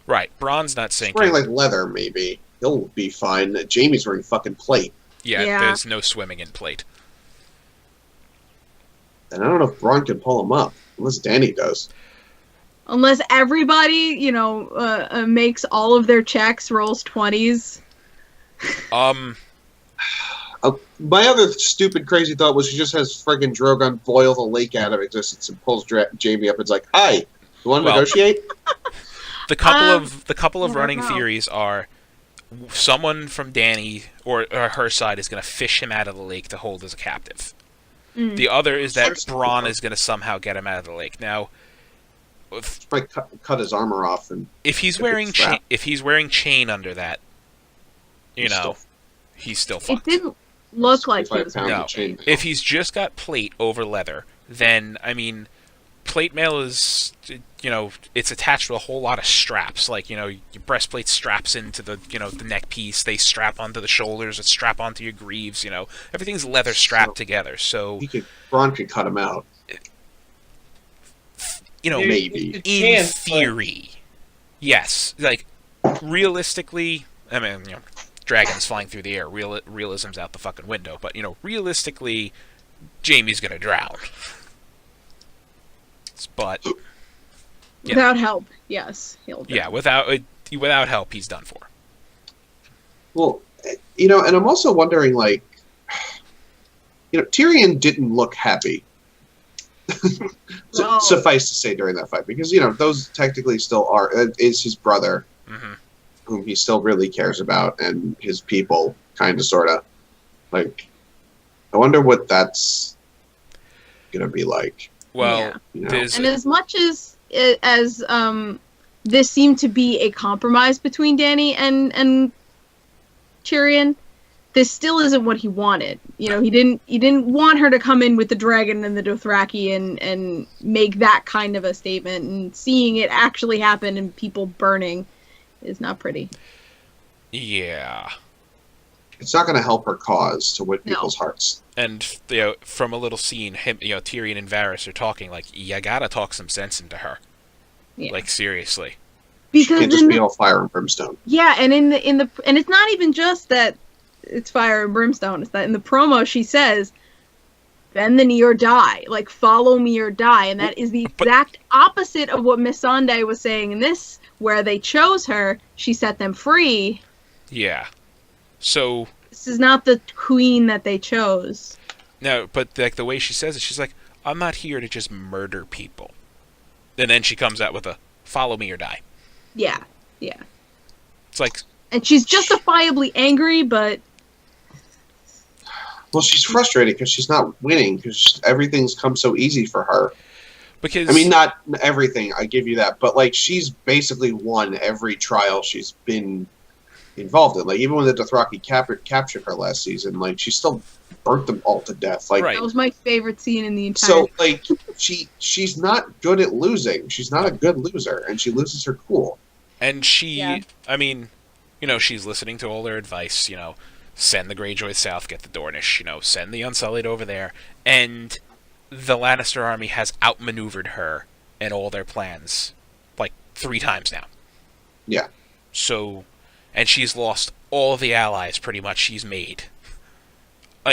Right. Bronn's not He's sinking. wearing like leather, maybe. He'll be fine. Jamie's wearing fucking plate. yeah, Yeah. There's no swimming in plate. And I don't know if Bronn can pull him up, unless Dany does. Unless everybody, makes all of their checks, rolls 20s. I My other stupid, crazy thought was she just has friggin' Drogon boil the lake out of existence and pulls Jamie up. It's like, hi, you want to negotiate? The couple of running theories are someone from Dany or her side is going to fish him out of the lake to hold as a captive. The other is that Bronn is going to somehow get him out of the lake. Now, might cut his armor off, and if he's wearing chain under that, he's still fucked. It didn't look like he was No. chain. If he's just got plate over leather, then plate mail is, it's attached to a whole lot of straps. Like, your breastplate straps into the, the neck piece. They strap onto the shoulders. It strap onto your greaves. Everything's leather strapped together. So Bronn could cut him out. Maybe in theory, yes. Like, realistically, dragons flying through the air. Realism's out the fucking window. But realistically, Jaime's gonna drown. But without help, yes, he'll drown. Yeah, without help, he's done for. Well, and I'm also wondering, like, Tyrion didn't look happy. Suffice to say, during that fight, because those technically still is his brother, whom he still really cares about, and his people, kind of, sort of. Like, I wonder what that's gonna be like. Well, and as much as this seemed to be a compromise between Dany and Tyrion, this still isn't what he wanted. He didn't want her to come in with the dragon and the Dothraki and make that kind of a statement. And seeing it actually happen and people burning is not pretty. Yeah. It's not going to help her cause to win people's hearts. And from a little scene, Tyrion and Varys are talking like, you gotta talk some sense into her. Yeah. Like, seriously. Because she can't just be all fire and brimstone. Yeah, and in the and it's not even just that it's fire and brimstone. It's that in the promo she says, "Bend the knee or die." Like, follow me or die, and that is the exact opposite of what Missandei was saying in this, where they chose her. She set them free. Yeah. So this is not the queen that they chose. No, but like the way she says it, she's like, "I'm not here to just murder people," and then she comes out with a "follow me or die." Yeah. It's like, and she's justifiably angry, but she's frustrated because she's not winning because everything's come so easy for her. Because not everything, I give you that, but like she's basically won every trial she's been involved in. Like, even when the Dothraki captured her last season, like, she still burnt them all to death. Like, that was my favorite scene in the entire. So, like, she's not good at losing. She's not a good loser, and she loses her cool. And she's listening to all their advice. Send the Greyjoys south, get the Dornish. Send the Unsullied over there, and the Lannister army has outmaneuvered her in all their plans, like 3 times now. Yeah. So. And she's lost all the allies, pretty much, she's made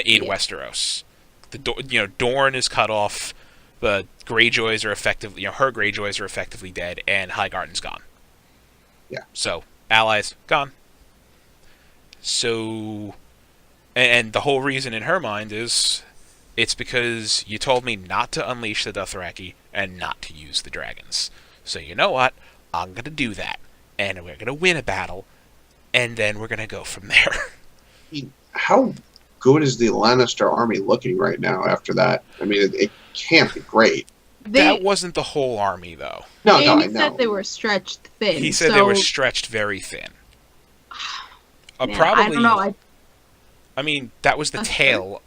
in Westeros. Dorne is cut off. The Greyjoys are effectively, her Greyjoys are effectively dead, and Highgarden's gone. Yeah. So, allies, gone. So, and the whole reason in her mind is, it's because you told me not to unleash the Dothraki and not to use the dragons. So, you know what? I'm going to do that. And we're going to win a battle. And then we're going to go from there. How good is the Lannister army looking right now after that? It can't be great. That wasn't the whole army, though. No, I know. He said they were stretched thin. He said they were stretched very thin. Man, probably. I don't know. That was the tail.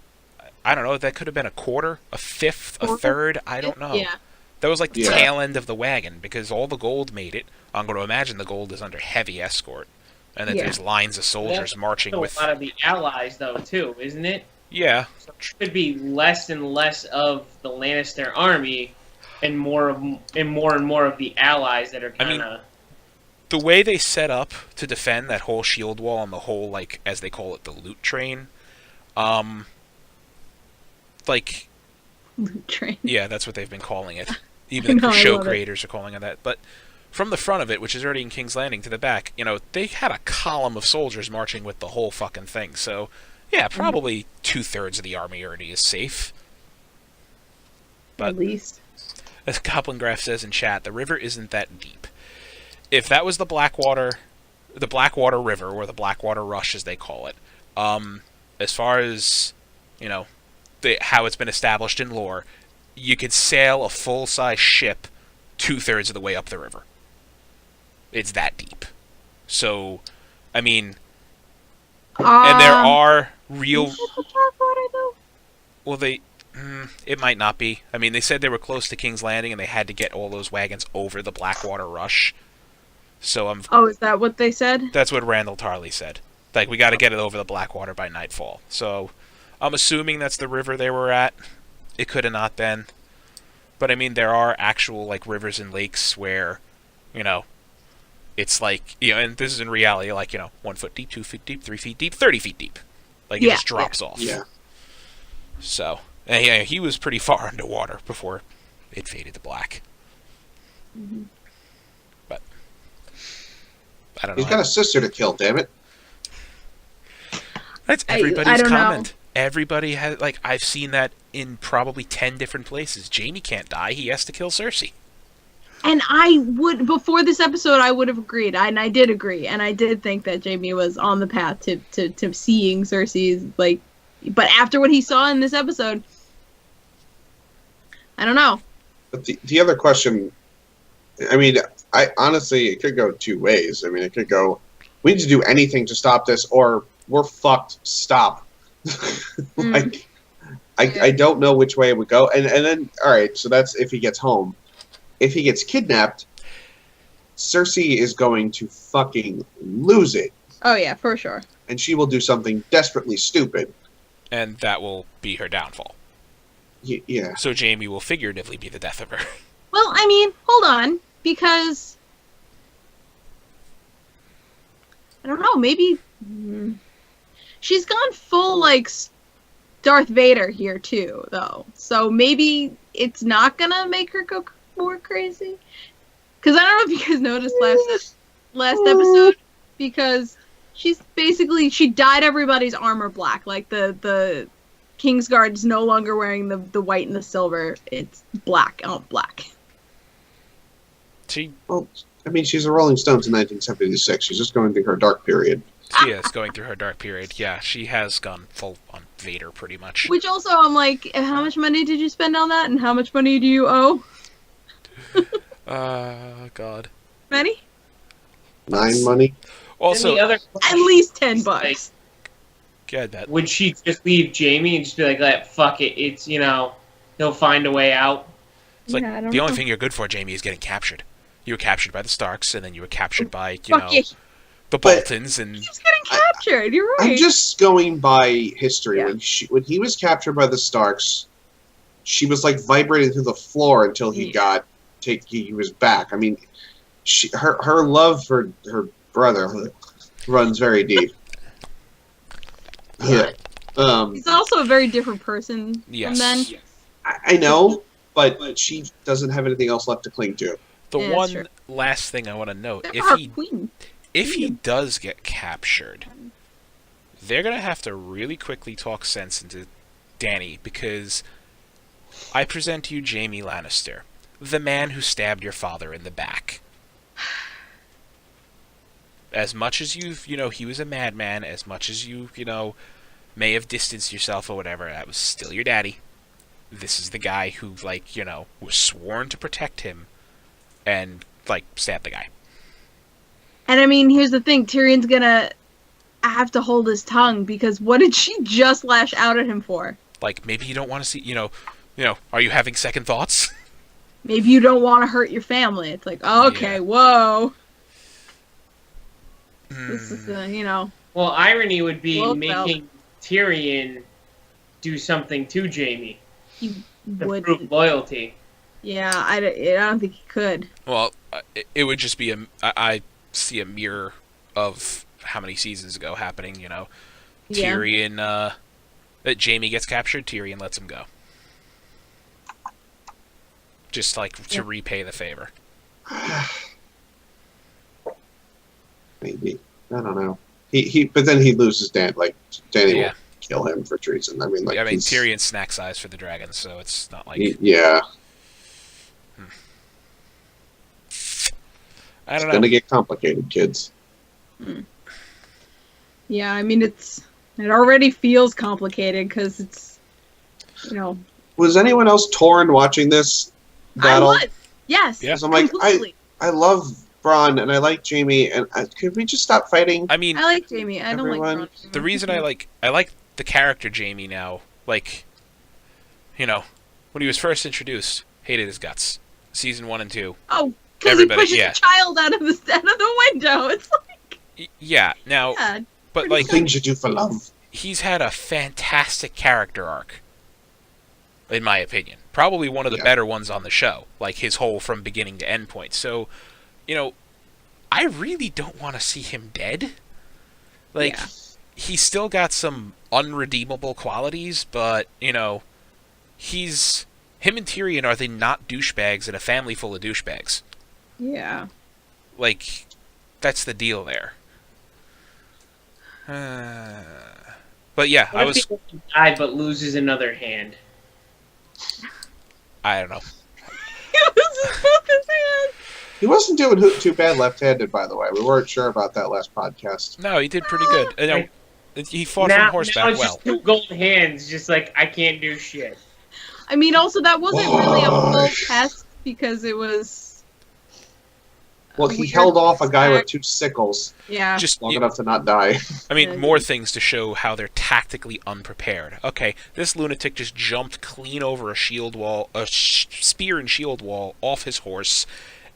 I don't know. That could have been a quarter, a fifth, a third. I don't know. Yeah. That was like the tail end of the wagon, because all the gold made it. I'm going to imagine the gold is under heavy escort. And that there's lines of soldiers marching with a lot of the allies, though, too, isn't it? Yeah. So it should be less and less of the Lannister army, and more and more of the allies that are kind of. The way they set up to defend that whole shield wall and the whole, like, as they call it, the loot train, loot train. Yeah, that's what they've been calling it. Even the show creators are calling it that, but. From the front of it, which is already in King's Landing, to the back, they had a column of soldiers marching with the whole fucking thing. So, Yeah, probably 2/3 of the army already is safe. But At least. as Goblin Graph says in chat, the river isn't that deep. If that was the Blackwater River, or the Blackwater Rush as they call it, as far as, you know, how it's been established in lore, you could sail a full-size ship 2/3 of the way up the river. It's that deep. So, I mean, and there are real... Is it the Blackwater, though? Well, it might not be. I mean, they said they were close to King's Landing, and they had to get all those wagons over the Blackwater Rush. So Oh, is that what they said? that's what Randall Tarley said. Like, we got to get it over the Blackwater by nightfall. So I'm assuming that's the river they were at. It could have not been. But, I mean, there are actual, like, rivers and lakes where, you know, it's like, you know, and this is in reality, like, you know, 1 foot deep, 2 feet deep, 3 feet deep, 30 feet deep. Like, it Yeah, just drops off. Yeah. So, and yeah, he was pretty far underwater before it faded to black. Mm-hmm. But, I don't know. He's got a sister to kill, damn it. That's I everybody's don't know. comment. Everybody has, like, I've seen that in probably 10 different places. Jaime can't die. He has to kill Cersei. And I would, before this episode, I would have agreed, and I did agree, and I did think that Jaime was on the path to seeing Cersei's, like, but after what he saw in this episode, I don't know. But the other question, I mean, I honestly, it could go two ways. I mean, it could go, we need to do anything to stop this, or we're fucked, stop. Like, I don't know which way it would go. And then, all right, so that's if he gets home. If he gets kidnapped, Cersei is going to fucking lose it. Oh, yeah, for sure. And she will do something desperately stupid. And that will be her downfall. Yeah. So Jaime will figuratively be the death of her. Well, I mean, hold on, because I don't know, maybe she's gone full, like, Darth Vader here, too, though. So maybe it's not gonna make her go more crazy. Because I don't know if you guys noticed last episode, because she's basically, she dyed everybody's armor black. Like, the Kingsguard is no longer wearing the white and the silver. It's black on black. Well, I mean, she's a Rolling Stones in 1976. She's just going through her dark period. She is going through her dark period. Yeah, she has gone full on Vader, pretty much. Which also, I'm like, how much money did you spend on that, and how much money do you owe? God. Many? 9 money. Also, And the other At least $10. like, yeah, that. would she just leave Jaime and just be like, fuck it, it's, you know, he'll find a way out? It's like, Yeah, I don't the only know. thing you're good for, Jaime, is getting captured. You were captured by the Starks, and then you were captured by, you Fuck know, yeah, the But- Boltons, and he's getting captured. You're right. I'm just going by history. Yeah. When he was captured by the Starks, she was like vibrating through the floor until he he was back. I mean, her love for her brother runs very deep. Yeah. Um, He's also a very different person Yes. from then. I know, but she doesn't have anything else left to cling to. the Yeah, that's one true. last thing I want to note, They're our if queen. he does get captured, they're going to have to really quickly talk sense into Dany, because I present to you Jaime Lannister, the man who stabbed your father in the back. As much as you know, he was a madman, as much as you know, may have distanced yourself or whatever, that was still your daddy. This is the guy who, like, you know, was sworn to protect him and, like, stabbed the guy. And I mean, here's the thing: Tyrion's gonna have to hold his tongue, because what did she just lash out at him for? Like, maybe you don't want to see, you know, are you having second thoughts? Maybe you don't want to hurt your family. It's like, okay, Yeah. whoa. This is, you know. Well, irony would be Well, making Tyrion do something to Jaime He to would. prove loyalty. Yeah, I don't think he could. Well, it would just be I see a mirror of how many seasons ago happening, you know. Yeah. Tyrion, that Jaime gets captured, Tyrion lets him go. Just, like, to Yeah. repay the favor. Maybe, I don't know. But then he loses Dan. Like, Danny Yeah. will kill him for treason. I mean, like, I mean, he's- Tyrion's snack size for the dragons, so it's not like yeah, I it's don't know. gonna get complicated, kids. Yeah, I mean it already feels complicated because it's, you know, Was anyone else torn watching this battle? I was. Yes. Yeah. 'Cause I'm like, completely. I love Bronn and I like Jamie, and could we just stop fighting? I mean, I like Jamie. I don't Everyone- like Bronn. the reason I like the character Jamie now, like, you know, when he was first introduced, hated his guts. Season 1 and 2. Oh, because he Everybody- pushes yeah. a child out of the window. It's like, Yeah, now, yeah. but pretty like, Things you do for love. he's had a fantastic character arc, in my opinion. Probably one of the Yeah. better ones on the show, like his whole from beginning to end point. So, you know, I really don't want to see him dead. Like, Yeah. he's still got some unredeemable qualities, but, you know, him and Tyrion, are they not douchebags in a family full of douchebags? Yeah. Like, that's the deal there. But yeah, What I if was, he died but loses another hand? I don't know. He loses both his hands. He wasn't doing too bad left-handed, by the way. We weren't sure about that last podcast. No, he did pretty good. You know, he fought now, from now horseback it's well. just two gold hands, just like I can't do shit. I mean, also that wasn't really a full Gosh. test because it was. Well, he weird held off a guy with attack. 2 sickles Yeah. Just, long enough to not die. I mean, Yeah. more things to show how they're tactically unprepared. Okay, this lunatic just jumped clean over a shield wall, spear and shield wall off his horse,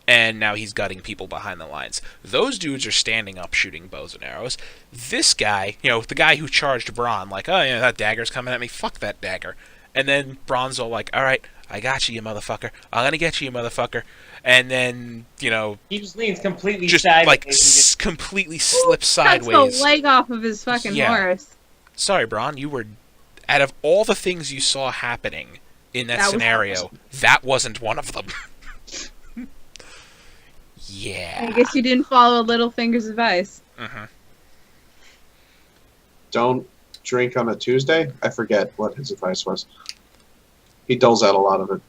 and now he's gutting people behind the lines. Those dudes are standing up shooting bows and arrows. This guy, you know, the guy who charged Bronn, like, oh, yeah, that dagger's coming at me, fuck that dagger. And then Bronn's all like, alright, I got you motherfucker. I'm gonna get you motherfucker. And then, you know, He just leans completely just sideways. like and just, completely slips Cuts sideways. the leg off of his fucking Yeah. horse. Sorry, Bronn, you were, out of all the things you saw happening in that, That was scenario, awesome. that wasn't one of them. I Yeah. guess you didn't follow Littlefinger's advice. Hmm. Don't drink on a Tuesday? I forget what his advice was. He doles out a lot of it.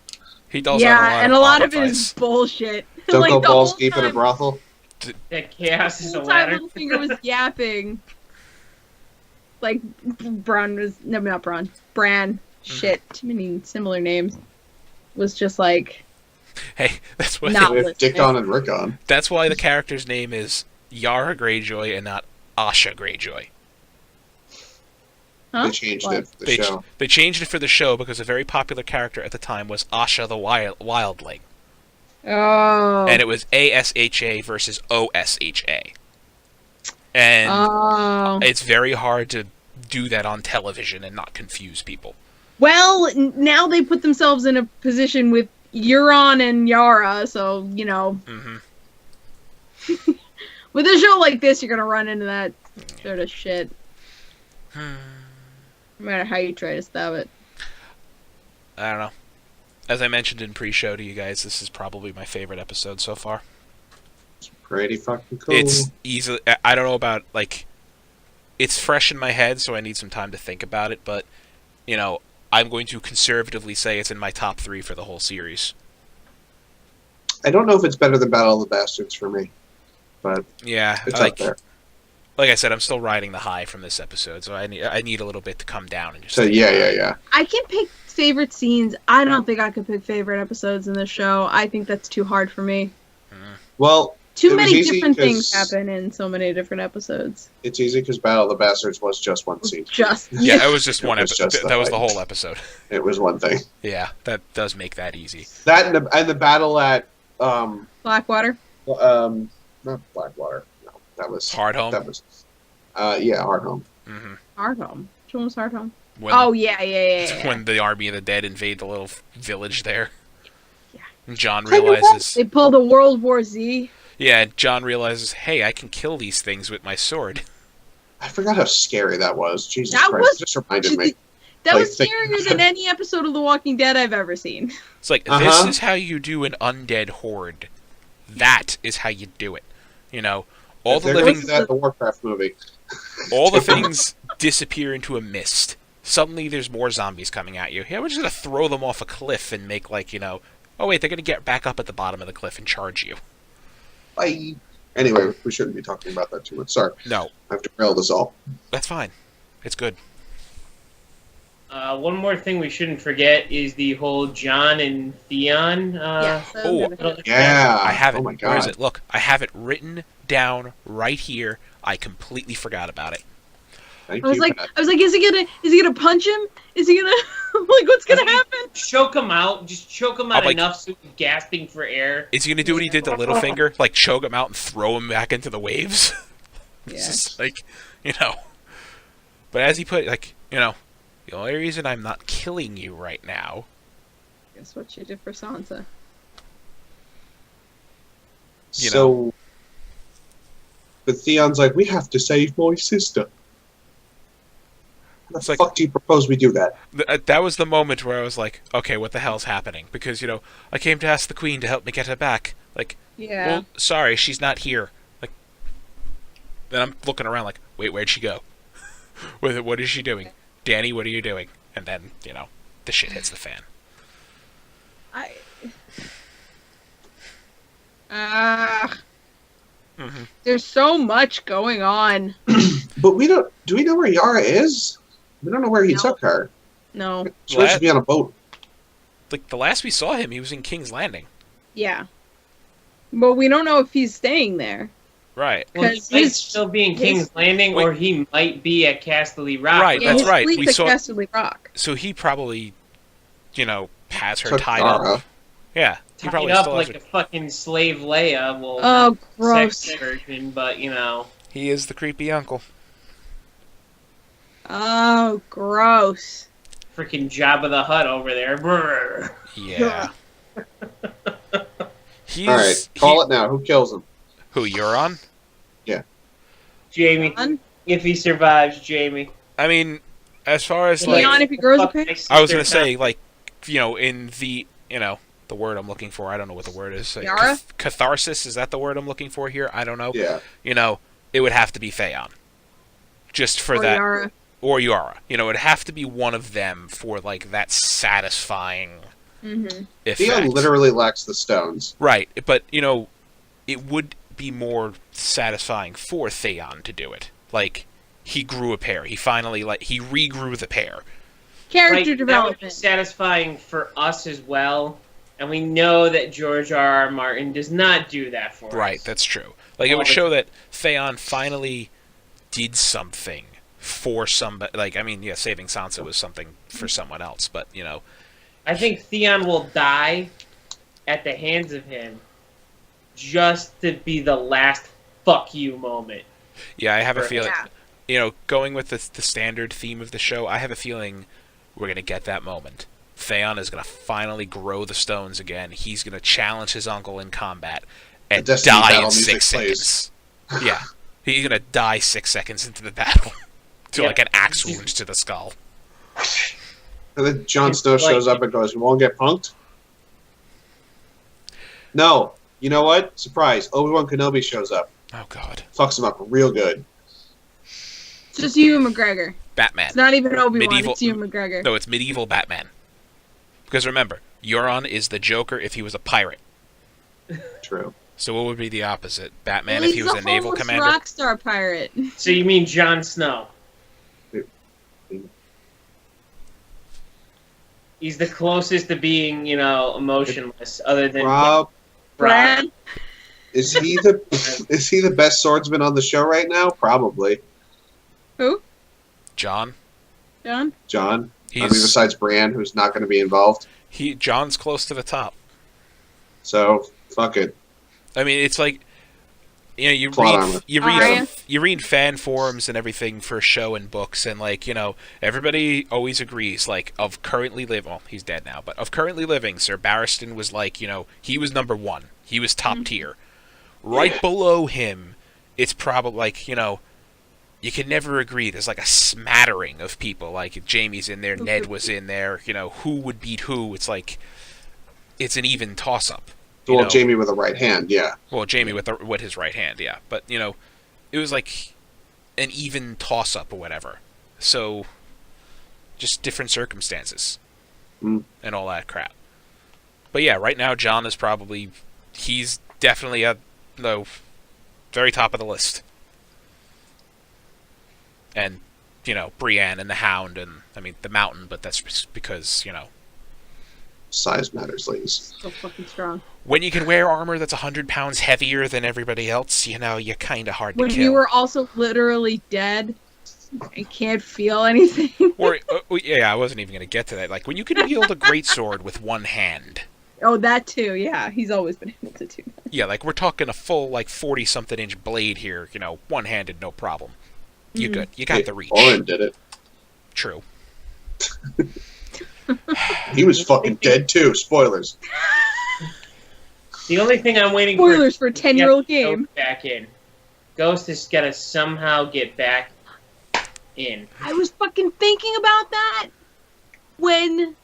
He does Yeah, have and a a lot lot of of it advice. is bullshit. Don't Like, go the balls whole deep in a time- brothel. that chaos The is a whole time ladder. Littlefinger was yapping. Like, Bran was. No, not Bran. Bran. Shit. Too many similar names. Was just like. Hey, that's why Not We have listening. Dickon and Rickon. that's why the character's name is Yara Greyjoy and not Asha Greyjoy. Huh? They changed What? it for the They, show. they changed it for the show because a very popular character at the time was Asha the Wildling. Oh. And it was ASHA versus OSHA. And Oh. it's very hard to do that on television and not confuse people. Well, now they put themselves in a position with Euron and Yara, so, you know, Hmm. with a show like this, you're gonna run into that sort of shit. No matter how you try to stop it. I don't know. As I mentioned in pre-show to you guys, this is probably my favorite episode so far. Pretty fucking cool. It's easily... I don't know about, like... It's fresh in my head, so I need some time to think about it, but, you know, I'm going to conservatively say it's in my top 3 for the whole series. I don't know if it's better than Battle of the Bastards for me, but Yeah, it's like up there. like I said, I'm still riding the high from this episode, so I need a little bit to come down and just... So think yeah, about yeah, it. yeah. I can pick favorite scenes. I don't think I could pick favorite episodes in this show. I think that's too hard for me. Well, Too It was many easy different things 'cause- happen in so many different episodes. it's easy because Battle of the Bastards was just one scene. Just Yeah, it was just It one was episode. just That was the the fight. whole episode. It was one thing. Yeah, that does make that easy. That and the battle at Blackwater. not Blackwater. No, that was Hard home. That was yeah, Hardhome. Hmm. Hardhome. Which one was Hardhome? When, Oh yeah. when the army of the dead invade the little village there. Yeah. And John Kind of realizes... They pulled a World War Z. Yeah, John realizes, hey, I can kill these things with my sword. I forgot how scary that was. Jesus That Christ, was- it just reminded me. That Like, was think- scarier than any episode of The Walking Dead I've ever seen. It's like, Uh-huh. this is how you do an undead horde. That is how you do it. You know, all If the they're living... gonna do that in the Warcraft movie. all the things disappear into a mist. Suddenly there's more zombies coming at you. Yeah, we're just going to throw them off a cliff and make like, oh wait, they're going to get back up at the bottom of the cliff and charge you. Bye. Anyway, we shouldn't be talking about that too much. Sorry. No. I've derailed us all. That's fine. It's good. One more thing we shouldn't forget is the whole John and Theon. Yeah. I have it. Oh my God. Where is it? Look, I have it written down right here. I completely forgot about it. Thank I was you, like, Pat. is he gonna punch him? Is he gonna like what's gonna happen? Choke him out. Just choke him out I'm like- enough so he's gasping for air. Is he going to do what he did to Littlefinger? Like, choke him out and throw him back into the waves? It's just like, But as he put, like, the only reason I'm not killing you right now... Guess what you did for Sansa? So, but Theon's like, we have to save my sister. How It's the like- fuck do you propose we do that? That was the moment where I was like, okay, what the hell's happening? Because, I came to ask the Queen to help me get her back. Like, Yeah. well, sorry, she's not here. Like, then I'm looking around like, wait, where'd she go? What is she doing? Danny, what are you doing? And then, the shit hits the fan. Mhm. There's so much going on. But do we know where Yara is? We don't know where he No. took her. No. She's supposed to be on a boat. Like, the last we saw him, he was in King's Landing. Yeah. But we don't know if he's staying there. Right. Well, he 'Cause might his- still be in his- King's Landing, or he might be at Casterly Rock. Right, Yeah, that's his right. fleet's We at saw- Casterly Rock. So he probably, has her Took tied Yara. up. Yeah. He Tied probably up still has like her. a fucking slave Leia. Well, Oh, gross. sex version, but He is the creepy uncle. Oh, gross. freaking Jabba the Hutt over there. Brrr. Yeah. He's, All right, call it now. Who kills him? Who, Euron? Jamie, Fun. if he survives, Jamie. I mean, as far as, Leon, like... if he grows a Fuck pair? my I was going to sister. say, like, in the, the word I'm looking for, I don't know what the word is. Like, Yara? catharsis, is that the word I'm looking for here? I don't know. Yeah. It would have to be Theon. Just for Or that... Yara. Or Yara. It'd have to be one of them for, like, that satisfying Mm-hmm. effect. Theon literally lacks the stones. Right, but, it would be more satisfying for Theon to do it. Like, he grew a pair. He finally, he regrew the pair. Character That would be development. satisfying for us as well, and we know that George R.R. Martin does not do that for Right, us. that's true. Like, it would show that Theon finally did something for somebody. Like, I mean, yeah, saving Sansa was something for someone else, but, I think Theon will die at the hands of him just to be the last fuck you moment. yeah, I have a Right. feeling... Yeah. Going with the standard theme of the show, I have a feeling we're going to get that moment. Theon is going to finally grow the stones again. He's going to challenge his uncle in combat and The Destiny die battle in 6 music seconds. Yeah. He's going to die 6 seconds into the battle. To, Yep. like, an axe wound to the skull. And then Jon Snow Like- shows up and goes, "You won't get punked." No. You know what? Surprise! Obi-Wan Kenobi shows up, Oh, God. fucks him up real good. It's just Ewan McGregor. Batman. It's not even Obi-Wan, Medieval- it's Ewan McGregor. No, it's medieval Batman. Because remember, Euron is the Joker if he was a pirate. True. So what would be the opposite? Batman Well, if he was he's a naval homeless commander? rock star pirate. So you mean Jon Snow? He's the closest to being, emotionless, other than Rob, Brad. is he the best swordsman on the show right now? Probably. Who? John? John? John. I mean, He's besides Bran, who's not going to be involved. John's close to the top. So fuck it. I mean, it's like, you Plot armor. Arya. read fan forums and everything for show and books, and like, everybody always agrees, like, of currently living, well, he's dead now, but of currently living, Sir Barristan was like, he was number one. He was top tier. Right below him, it's probably like, you can never agree. There's like a smattering of people. Like, Jamie's in there, Ned was in there, who would beat who. It's like, it's an even toss-up. Well, Jamie with a right hand, yeah. Well, Jamie with his right hand, yeah. But, it was like an even toss-up or whatever. So, just different circumstances. Mm. And all that crap. But yeah, right now, John is he's definitely at the very top of the list. And, Brienne and the Hound and, the Mountain, but that's just because, Size matters, ladies. So fucking strong. when you can wear armor that's 100 pounds heavier than everybody else, you're kind of hard to When kill. you were also literally dead, I can't feel anything. Or, I wasn't even going to get to that. Like, when you can wield a greatsword with one hand. Oh, that too, yeah. He's always been able to do that. Yeah, like, we're talking a full, 40-something inch blade here, one-handed, no problem. You're good. You got the reach. Orin did it. True. He was fucking dead too. Spoilers. The only thing I'm waiting Spoilers for a is 10-year-old to get game. Ghost back in. Ghost has got to somehow get back in. I was fucking thinking about that when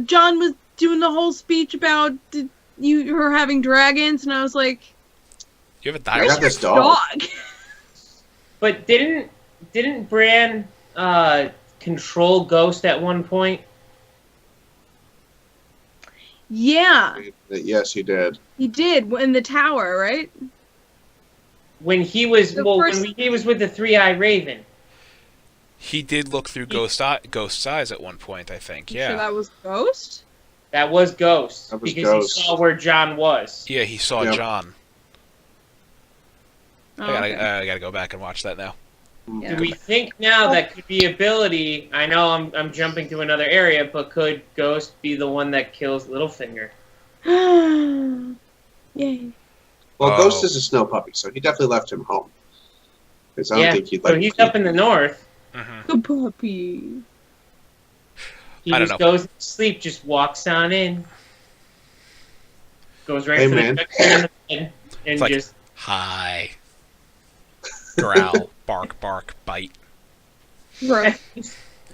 John was doing the whole speech about her having dragons, and I was like, You have a I dinosaur? got this dog. But didn't Bran control Ghost at one point? Yeah, Yes, he did. he did in the tower, right? When he was The when he was with the Three-Eyed Raven. He did look through Ghost's eyes at one point, I think. So Yeah. that was Ghost? That was Ghost. That was because Ghost. he saw where John was. Yeah, he saw Yep. John. Oh, I okay. gotta go back and watch that now. Yeah. Do we think now that could be ability? I know I'm jumping to another area, but could Ghost be the one that kills Littlefinger? Yay. Well, Oh. Ghost is a snow puppy, so he definitely left him home. Because I don't think he'd like. So he's up in the north. Mm-hmm. Good puppy. He I don't just know. goes to sleep, just walks on in, goes right Hey, for man. the cooker in the bed, and It's like- just Hi. Growl, bark, bark, bite. Right.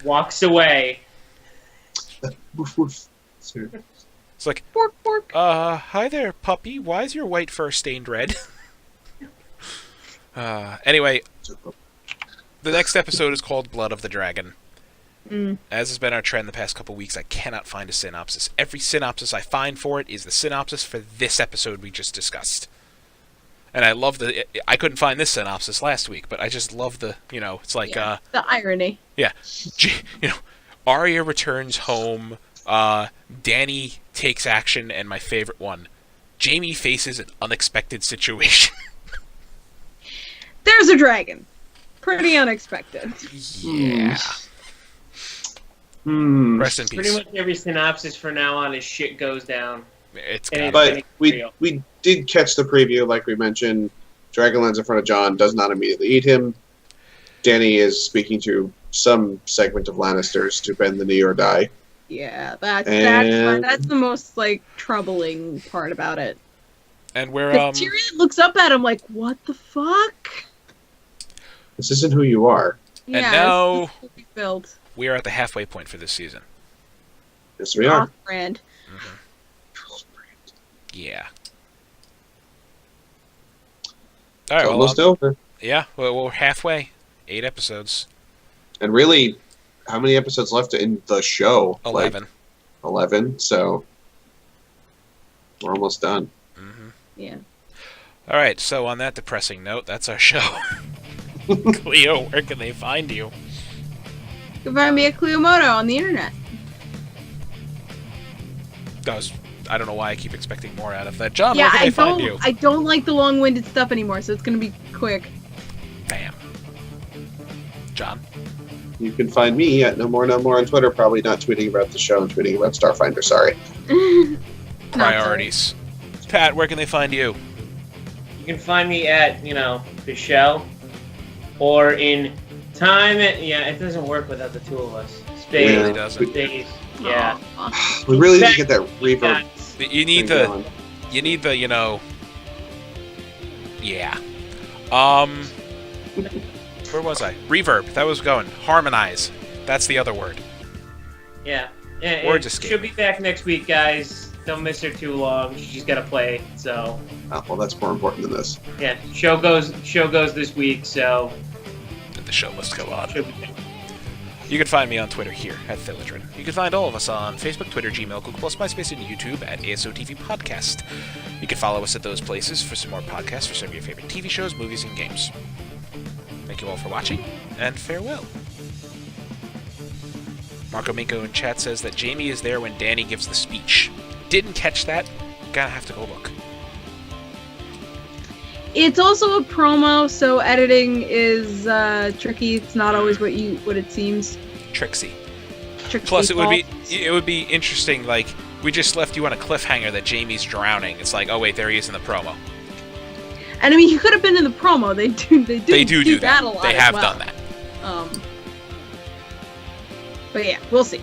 walks away. Woof, woof. It's like, Fork, fork. hi there, puppy. Why is your white fur stained red? Anyway, the next episode is called Blood of the Dragon. As has been our trend the past couple weeks, I cannot find a synopsis. Every synopsis I find for it is the synopsis for this episode we just discussed. And I love I couldn't find this synopsis last week, but I just love it's like, Yeah. The irony. Arya returns home, Dany takes action, and my favorite one, Jaime faces an unexpected situation. There's a dragon. Pretty unexpected. Yeah. Rest in Pretty peace. much every synopsis from now on is shit goes down. It's And gotta it- But we did catch the preview, like we mentioned. Dragonlance in front of Jon does not immediately eat him. Dany is speaking to some segment of Lannisters to bend the knee or die. Yeah, that's And- that's the most troubling part about it. And we're 'Cause Tyrion looks up at him like, "What the fuck?" This isn't who you are. Yeah, now- this is what we built. we are at the halfway point for this season. Yes, we are. Brand. Yeah. All right. It's Well, almost over. yeah. Well, we're halfway. 8 episodes. And really, how many episodes left in the show? 11. 11. So we're almost done. Mm-hmm. Yeah. All right. So on that depressing note, that's our show. Cleo, where can they find you? You can find me at Cleomoto on the internet. I don't know why I keep expecting more out of that. John, Yeah, where can they find you? I don't like the long-winded stuff anymore, so it's gonna be quick. Bam. John. You can find me at No More on Twitter, probably not tweeting about the show and tweeting about Starfinder, sorry. Not Priorities. Pat, where can they find you? You can find me at the show, or in time. It doesn't work without the two of us. It Space, really doesn't. space. sorry. Yeah. Aw. We really need to get that reverb Yeah. You need thing the going. Yeah. Where was I? Reverb. That was going. Harmonize. That's the other word. Yeah. Words She'll escape. be back next week, guys. Don't miss her too long. She's got to play. So Oh, well, that's more important than this. yeah, show goes this week. So The show must go on. she'll be back. You can find me on Twitter here at Thilladrin. You can find all of us on Facebook, Twitter, Gmail, Google+, MySpace, and YouTube at ASOTV Podcast. You can follow us at those places for some more podcasts for some of your favorite TV shows, movies, and games. Thank you all for watching, and farewell. Marco Minko in chat says that Jamie is there when Danny gives the speech. Didn't catch that. Gonna have to go look. It's also a promo, so editing is tricky. It's not always what it seems. Tricksy. Tricksy Plus, it faults. would be interesting. Like, we just left you on a cliffhanger that Jamie's drowning. It's like, oh wait, there he is in the promo. And I mean, he could have been in the promo. They do that a lot. They as have well. done that. But yeah, we'll see.